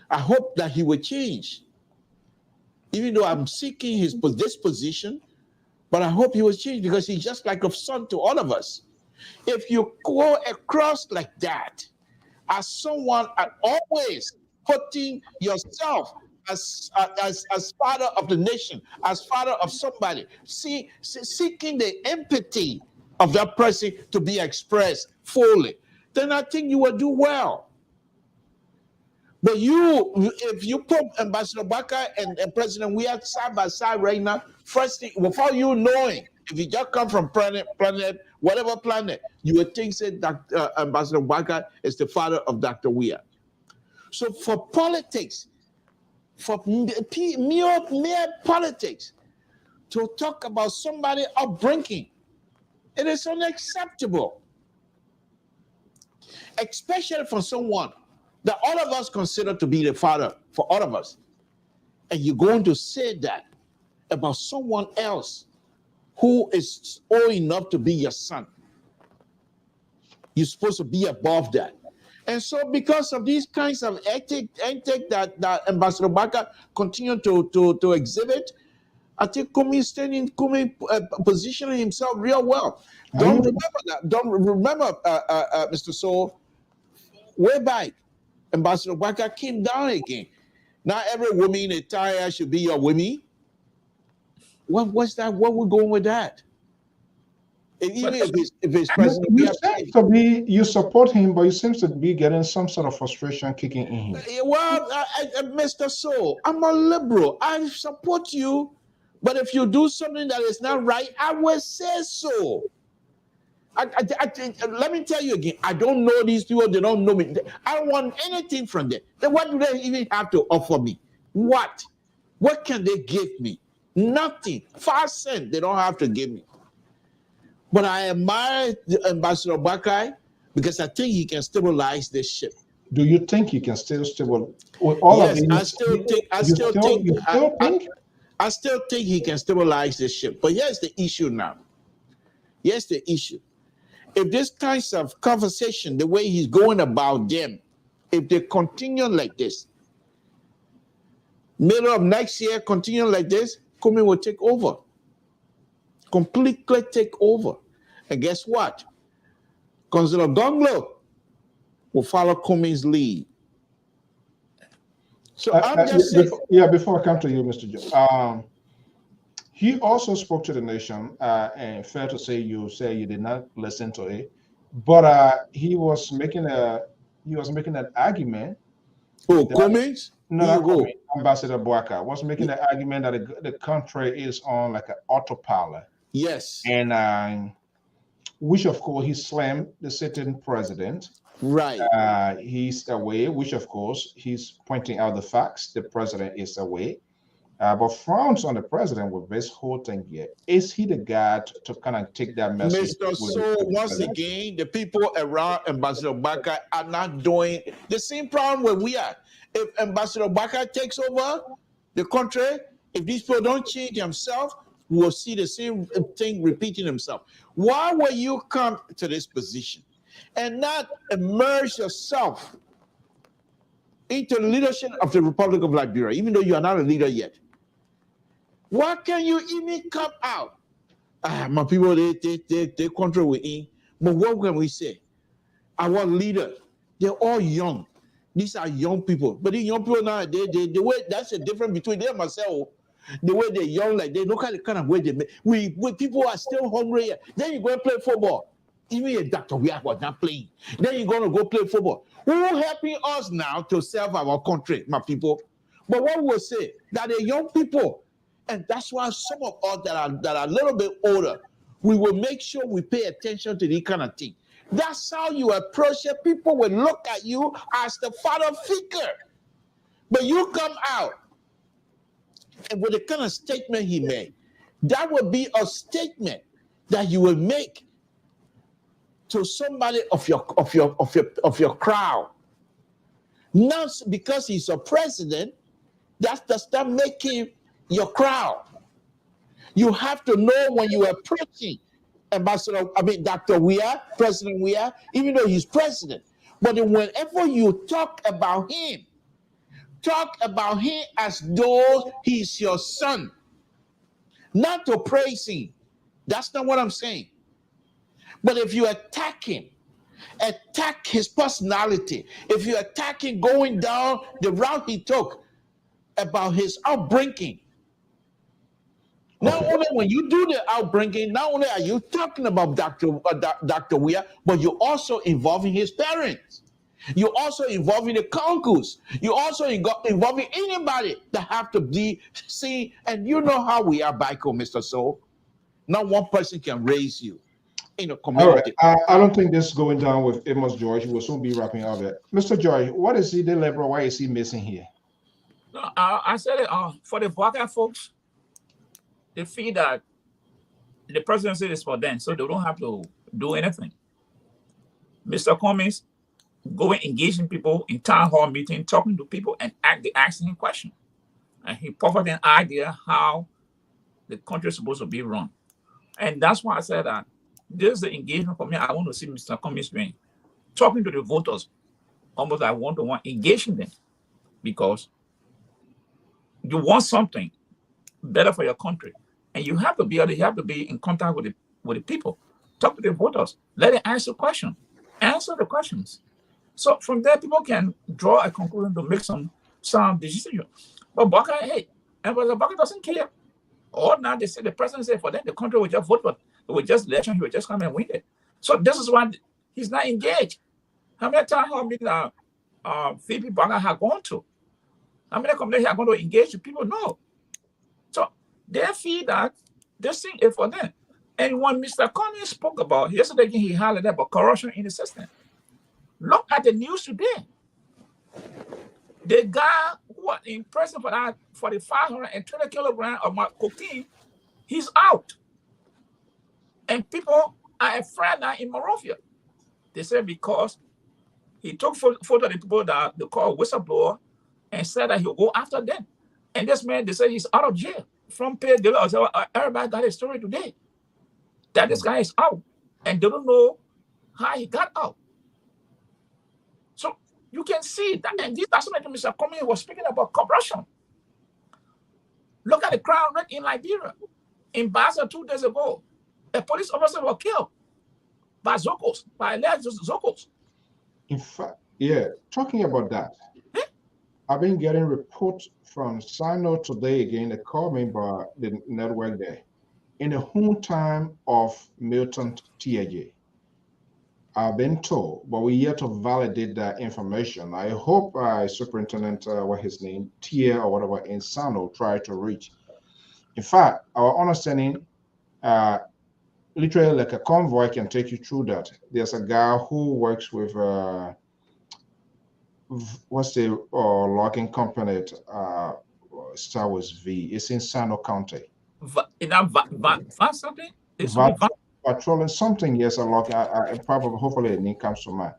I hope that he will change. Even though I'm seeking this position, but I hope he will change because he's just like a son to all of us. If you go across like that, as someone always putting yourself as father of the nation, as father of somebody, seeking the empathy of that person to be expressed fully, then I think you will do well. But if you put Ambassador Bakar and President Weah side by side right now, first thing, without you knowing, if you just come from whatever planet, you would think that Ambassador Bakar is the father of Dr. Weah. So for politics, for mere politics, to talk about somebody upbringing, it is unacceptable. Especially for someone that all of us consider to be the father for all of us. And you're going to say that about someone else who is old enough to be your son. You're supposed to be above that. And so because of these kinds of ethic that Ambassador Bakar continued to exhibit, I think Comey positioning himself real well. Don't remember, Mr. Soul, way back, Ambassador Bakar came down again. Not every woman in attire should be your woman. What's that? What we're going with that? Even if it's president, you support him, but you seem to be getting some sort of frustration kicking in him. Well, Mr. Soul, I'm a liberal. I support you, but if you do something that is not right, I will say so. Let me tell you again, I don't know these people, they don't know me. I don't want anything from them. Then what do they even have to offer me? What? What can they give me? Nothing. 5 cents they don't have to give me. But I admire Ambassador Bakar because I think he can stabilize this ship. Do you think he can still stabilize? I still think he can stabilize this ship. But here's the issue now. Here's the issue. If this kinds of conversation, the way he's going about them, if they continue like this, middle of next year, continue like this, Comey will take over. Completely take over. And guess what? Councillor Gonglo will follow Comey's lead. So I'm just saying. Before I come to you, Mr. Joe, he also spoke to the nation, and fair to say you did not listen to it, but he was making an argument. Oh, Comey? No, Ambassador Bakar was making an argument that the country is on like an autopilot. Yes. And which of course he slammed the sitting president. Right. He's away, which of course he's pointing out the facts. The president is away. But frowns on the president with this whole thing here. Is he the guy to kind of take that message? Mr. So once again, the people around Ambassador Bakar are not doing the same problem where we are. If Ambassador Bakar takes over the country, if these people don't change themselves, we will see the same thing repeating themselves. Why will you come to this position and not immerse yourself into the leadership of the Republic of Liberia, even though you are not a leader yet. Why can you even come out? My people, they control with me. But what can we say? Our leaders, they're all young. These are young people. But the young people now, the way that's the difference between them and myself. The way they're young, like they look at the kind of way they make. We people are still hungry. Then you go and play football. Even a doctor, we are not playing. Then you're going to go play football. Who helping us now to serve our country, my people? But what we will say that the young people, and that's why some of us that are a little bit older, we will make sure we pay attention to this kind of thing. That's how you approach it. People will look at you as the father figure. But you come out and with the kind of statement he made, that would be a statement that you will make to somebody of your crowd. Not because he's a president, that does not make him your crowd. You have to know when you are approaching Dr. Weah, President Weah, even though he's president. But whenever you talk about him as though he's your son, not to praise him. That's not what I'm saying. But if you attack him, attack his personality, if you attack him going down the route he took about his outbringing, not only when you do the outbringing, not only are you talking about Dr. Weah, but you're also involving his parents. You're also involving the Congress. You're also involving anybody that have to be seen. And you know how we are, Baiko, Mr. Soul. Not one person can raise you in a community. All right. I don't think this is going down with Amos George. We'll soon be wrapping up it. Mr. George, what is he delivering? Why is he missing here? No, I said it for the Baka folks. They feel that the presidency is for them, so they don't have to do anything. Mr. Cummings going engaging people in town hall meeting, talking to people and asking him questions. And he provided an idea how the country is supposed to be run. And that's why I said that this is the engagement for me. I want to see Mr. Cummings doing, talking to the voters, almost like one-to-one, engaging them, because you want something better for your country. And you have to be in contact with the people. Talk to the voters. Let them answer questions. Answer the questions. So from there, people can draw a conclusion to make some decision. But Baka, Baka doesn't care. Or now they say the president said for them, the country will just vote for it. It will just election, he will just come and win it. So this is why he's not engaged. How many times Phoebe Baka have gone to? How many companies are going to engage with people? No. So they feel that this thing is for them. And when Mr. Cummings spoke about, yesterday he highlighted about corruption in the system. Look at the news today. The guy who was in prison for the 520 kilograms of cocaine, he's out. And people are afraid now in Monrovia. They say because he took photo of the people that they call whistleblower and said that he'll go after them. And this man, they say he's out of jail. From pay, everybody got a story today that this guy is out. And they don't know how he got out. So you can see that, and this that's what Mr. Cummings was speaking about corruption. Look at the crime rate in Liberia. In Basel 2 days ago, a police officer was killed by Zocos, by alleged Zocos. In fact, yeah, talking about that, I've been getting reports from Sino today again. They called me by the network there. In the hometown of Milton TAJ, I've been told, but we yet to validate that information. I hope Superintendent, what his name, Tia or whatever, in Sano tried to reach. In fact, our understanding, literally like a convoy can take you through that. There's a guy who works with, what's the logging company, Star Wars V. It's in Sano County. Something? Patrolling something, yes, a lot. I probably, hopefully, a name comes to mind.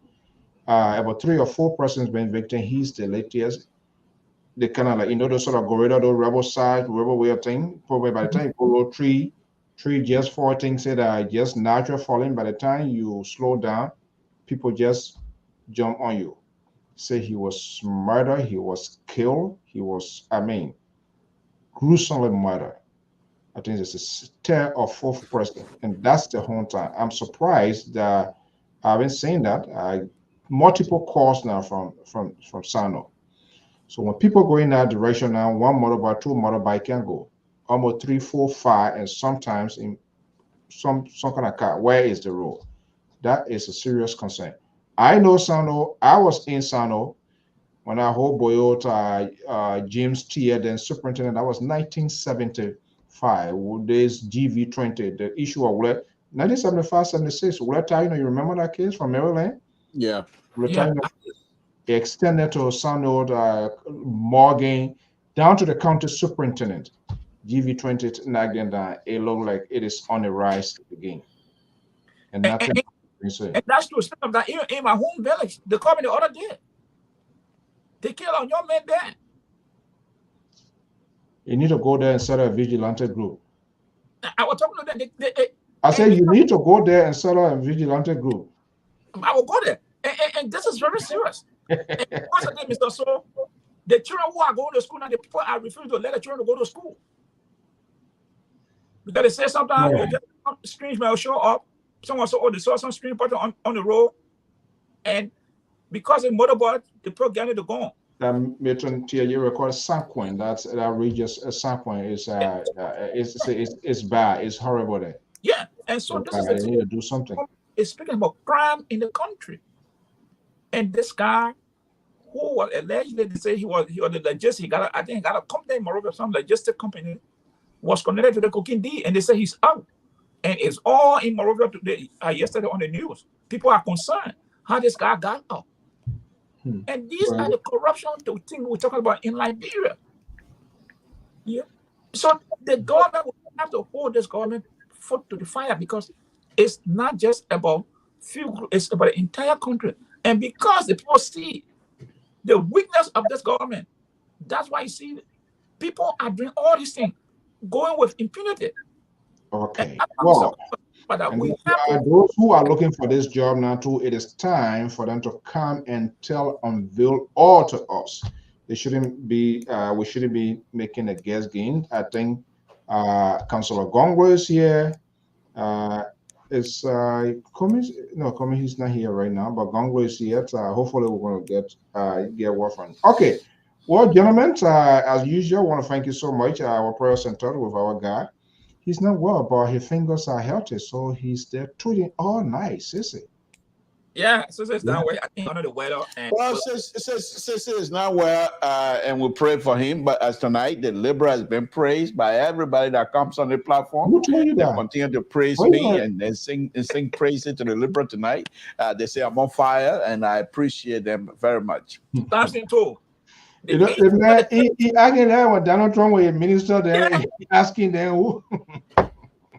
About 3 or 4 persons been victim. He's the latest. They kind of like, those sort of gorilla, those rebel side, rebel way of thing. Probably by the time you go tree just four things that are just natural falling. By the time you slow down, people just jump on you. say he was murdered, he was killed, he was, gruesomely murdered. I think it's a third or fourth person, and that's the whole time. I'm surprised that I've been saying that. Multiple calls now from Sano. So when people go in that direction now, one motorbike, two motorbike can go almost 3, 4, 5, and sometimes in some kind of car. Where is the road? That is a serious concern. I know Sano. I was in Sano when I hold Boyota James Tier, then superintendent. That was 1975. This GV20, the issue of 1975, 76. You remember that case from Maryland? Yeah. Extended to Sano, Morgan, down to the county superintendent. GV20 nagging down. It looked like it is on the rise again. And nothing. And that's true. Speaking of that, even in my home village, they called me the other day. They killed on your man there. You need to go there and set up a vigilante group. I was talking to them. I said you need to go there and set up a vigilante group. I will go there. And this is very serious. And once again, Mr. So, the children who are going to school now, the people are refusing to let the children go to school. Because they say sometimes streams may show up. Someone saw, they saw some stream on the road. And because of motorboat, the people getting to go. Milton Tier, you record Sanquin. That's that regions. Sanquin is bad. It's horrible there. Yeah, and so this is they need to do something. It's speaking about crime in the country. And this guy, who was allegedly, they say he was the logistic, I think he got a company in Morocco, some logistic company, was connected to the cocaine deal, and they say he's out. And it's all in Morocco today, yesterday on the news. People are concerned how this guy got out. And these are the corruption things we're talking about in Liberia. Yeah. So the government will have to hold this government foot to the fire, because it's not just about few groups, it's about the entire country. And because the people see the weakness of this government, that's why you see people are doing all these things, going with impunity. Okay. Well, those who are looking for this job now too, it is time for them to come and unveil all to us. They shouldn't be, we shouldn't be making a guess game. I think Councillor Gongwe is here. It's Komi, he's not here right now, but Gongwe is here. Hopefully we're going to get word from him. Okay. Well, gentlemen, as usual, I want to thank you so much. Our prayer center with our guy. He's not well, but his fingers are healthy, so he's there tweeting all night, Sissy. Yeah, so it's that way. I think under the weather. Well, Sissy is not well, and we pray for him. But as tonight, the Libra has been praised by everybody that comes on the platform. Who told you that? They continue to praise me and sing praises to the Libra tonight. They say I'm on fire, and I appreciate them very much. That's too. He argued that when Donald Trump was a minister, then asking them who.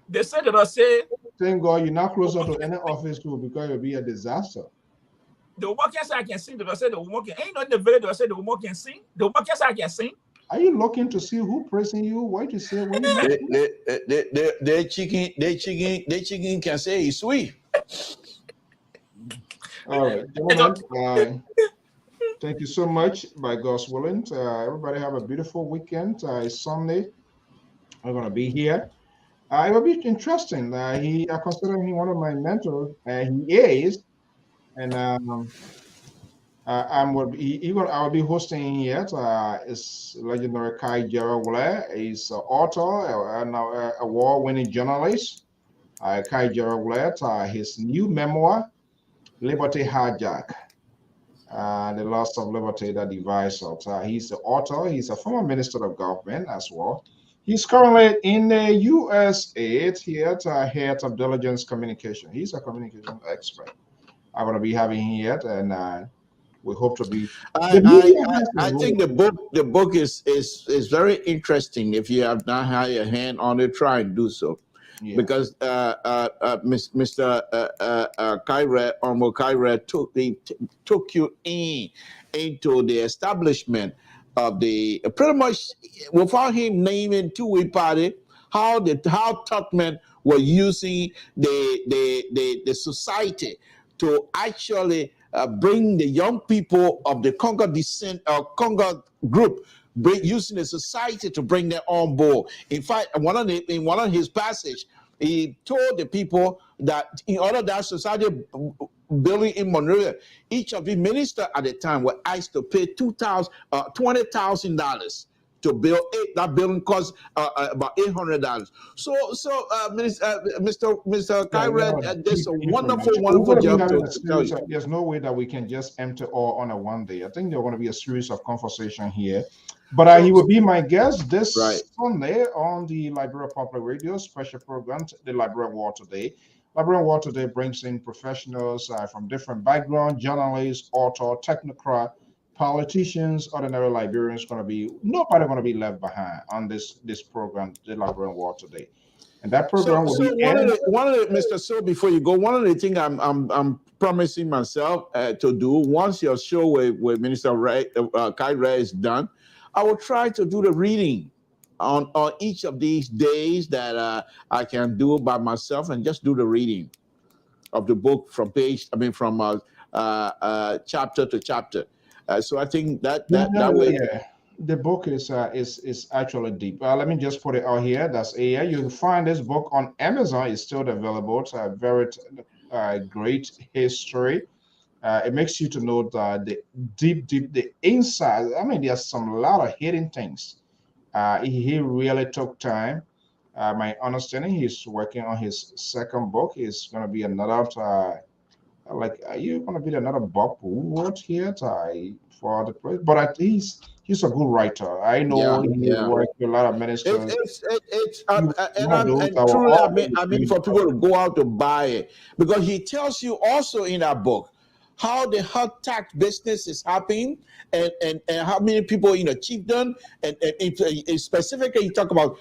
They said that I say, thank God you're not closer to any office too, because it'll be a disaster. The woman can say I can sing. I said the woman can ain't not the village. I said the woman can sing. The woman can say I can sing. Are you looking to see who praising you? Why you say when their chicken can say he's sweet. All right, gentlemen, thank you so much. By God's willing, everybody have a beautiful weekend. It's Sunday. I'm gonna be here. It will be interesting. I consider him one of my mentors. He is, and I will be hosting here. It's legendary Kai Gerald. He's an author and award-winning journalist. Kai Gerald. His new memoir, Liberty Hijack. The Loss of Liberty, the Device. He's the author. He's a former minister of government as well. He's currently in the USA here at Head of Diligence Communication. He's a communication expert. I'm going to be having him here, and we hope to be. I think the book is very interesting. If you have not had your hand on it, try and do so. Yeah. Because Mr. Kyra took you into the establishment of the pretty much without him naming two-way party, how Tubman were using the society to actually bring the young people of the Congo descent Congo group, using the society to bring them on board. In fact, in one of his passage, he told the people that in order that society building in Monrovia, each of the ministers at the time were asked to pay $20,000 to build it. That building cost about $800. So, Mr. Kyrie, there's a wonderful job to tell you. There's no way that we can just empty all on a one day. I think there's going to be a series of conversation here. But he will be my guest this Sunday on the Liberia Public Radio special program, the Liberia War Today. Liberia War Today brings in professionals from different backgrounds, journalists, authors, technocrats, politicians, ordinary Liberians. Nobody going to be left behind on this program, the Liberia War Today. And that program will be one of the Mr. So before you go, one of the things I'm promising myself to do once your show with Minister Kyrie is done, I will try to do the reading on each of these days that I can do by myself, and just do the reading of the book from chapter to chapter. So I think that way. Yeah. The book is actually deep. Let me just put it out here. You can find this book on Amazon. It's still available. It's a very great history. It makes you to know the the inside. I mean, there's a lot of hidden things. He really took time. My understanding, he's working on his second book. It's going to be another, you're going to be another book wrote here for the place. But at least he's a good writer. I know he worked with a lot of ministers. I mean, for people to go out to buy it, because he tells you also in that book how the hot tax business is happening, and how many people in the chiefdom, and specifically you talk about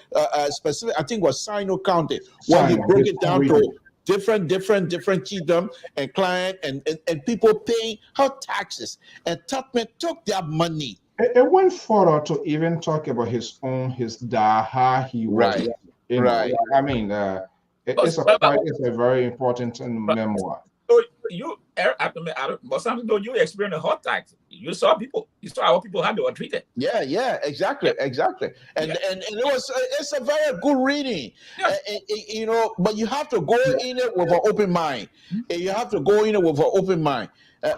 specific, I think it was Sino County, where he broke it down to different chiefdom and client and people paying hot taxes, and Tubman took their money. It went further to even talk about his how he was. Right. I mean, it's a very important memoir. So you, but something though, you experienced a hot tax. You saw how people how they were treated. Yeah, exactly. And it's a very good reading. But you have to go in it with an open mind.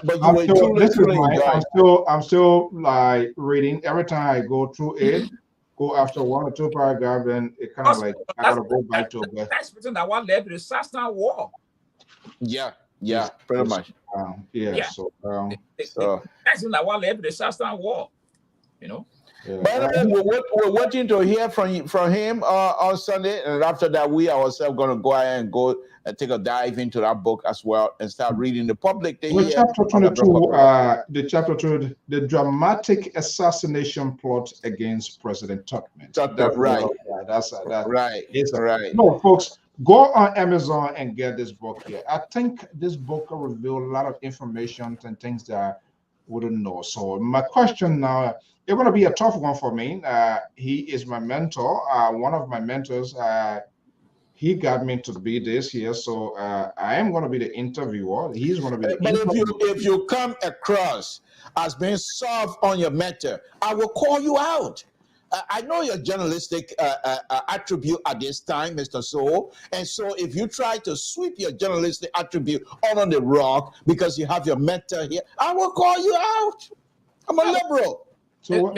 But you will truly enjoy. I'm still like reading every time I go through it. Go after one or two paragraphs, and it kind of like I gotta go back to it. That's between that one led to the Sastan War. Yeah, pretty much. So that's that one led to the Sastan War. But we're waiting to hear from him on Sunday, and after that, we ourselves going to go ahead and go and take a dive into that book as well and start reading the public. Chapter 22, chapter 2, the dramatic assassination plot against President Tubman. Right. That's right. No, folks, go on Amazon and get this book here. I think this book will reveal a lot of information and things that I wouldn't know. So my question now, it's going to be a tough one for me. He is my mentor, one of my mentors. He got me to be this here, so I am going to be the interviewer. He's going to be the interviewer. If you come across as being soft on your matter, I will call you out. I know your journalistic attribute at this time, Mr. So, and so if you try to sweep your journalistic attribute on the rock because you have your mentor here, I will call you out. I'm a liberal. So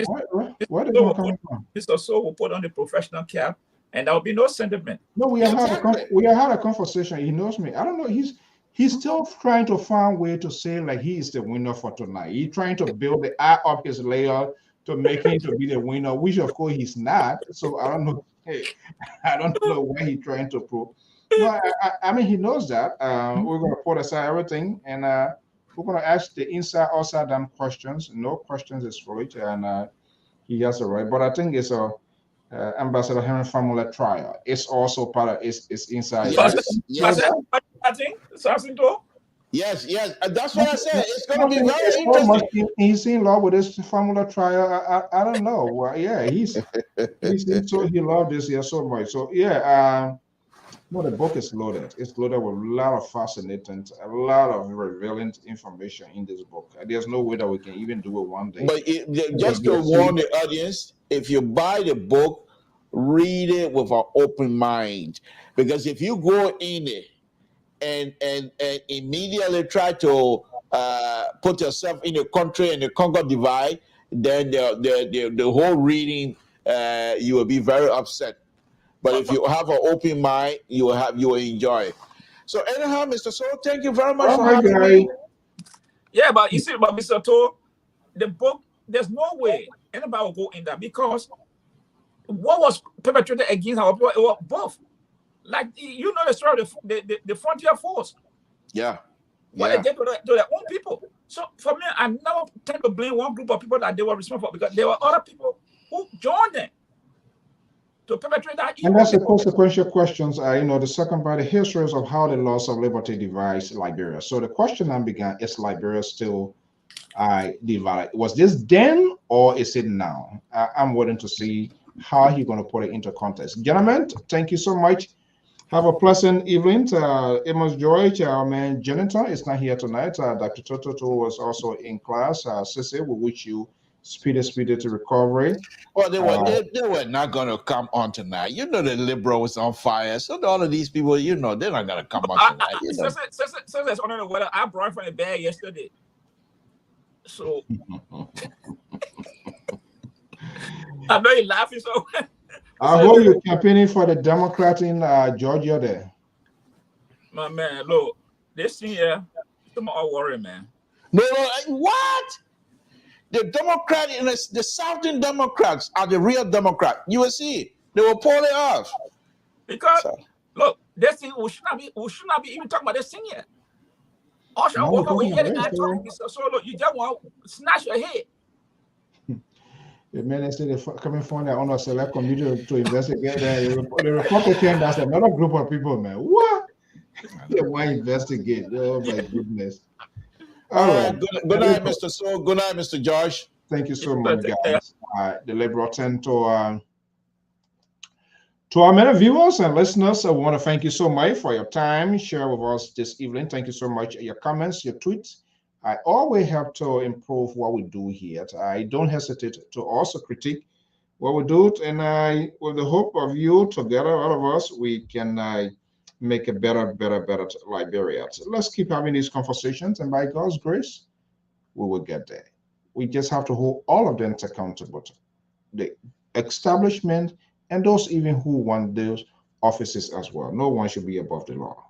where did you come from? Mr. So will put on the professional cap, and there will be no sentiment. No, we have had a conversation. He knows me. I don't know. He's still trying to find a way to say like he is the winner for tonight. He's trying to build the eye up his layer to make him to be the winner, which of course he's not. So I don't know. I don't know what he's trying to prove. No, I mean he knows that. We're gonna put aside everything, and we're gonna ask the inside, outside down questions. No questions is for it, and he has a right. But I think it's a Ambassador Henry Famula trial. It's also part of it's inside. Yes. That's what I said. It's going to be very interesting. He's in love with this Famula trial. I don't know. Well, yeah, he's so he loved this here so much. So yeah, No, the book is loaded. It's loaded with a lot of fascinating, a lot of revealing information in this book. There's no way that we can even do it one day. But just to warn the audience, if you buy the book, read it with an open mind. Because if you go in it and immediately try to put yourself in a country and the Congo divide, then the whole reading, you will be very upset. But if you have an open mind, you will enjoy. So anyhow, Mr. So, thank you very much for having me. Yeah, but you see, but Mr. To, the book, there's no way anybody will go in that, because what was perpetrated against our people, it was both. Like, you know the story of the frontier force. Yeah. What they did to their own people. So for me, I never tend to blame one group of people that they were responsible for, because there were other people who joined them to perpetrate that evil. And that's the consequential questions. The second part, the histories of how the loss of liberty divides Liberia. So the question I began, is Liberia still divided? Was this then or is it now? I'm waiting to see how he's going to put it into context. Gentlemen, thank you so much. Have a pleasant evening. Amos George, our man Jonathan, is not here tonight. Dr. Toto was also in class. Sissy, we wish you speedy to recovery. Well, they were not going to come on tonight. You know, the liberal was on fire. So all of these people, they're not going to come on tonight. Since on the weather, I brought from the bag yesterday. So I know you're laughing. So I hope you're campaigning for the Democrat in Georgia there. My man, look, this thing here, I'm all worried, man. No, what? The Democrat and the Southern Democrats are the real Democrats. You will see, they will pull it off. Because look, this thing we should not be even talking about this thing here. Also, I walk away here and I talk. So look, you just want to snatch your head. The minister they're coming from the honor select committee to investigate. The reporter came. That's another group of people, man. What? They want to investigate. Oh my goodness. All right. Good night, Mr. So. Good night, Mr. Josh. Thank you so much, guys. The liberal tend to our many viewers and listeners. I want to thank you so much for your time. Share with us this evening. Thank you so much. Your comments, your tweets. I always have to improve what we do here. I don't hesitate to also critique what we do, and with the hope of you together, all of us, we can make a better Liberia. So let's keep having these conversations, and by God's grace, we will get there. We just have to hold all of them accountable, the establishment and those even who want those offices as well. No one should be above the law.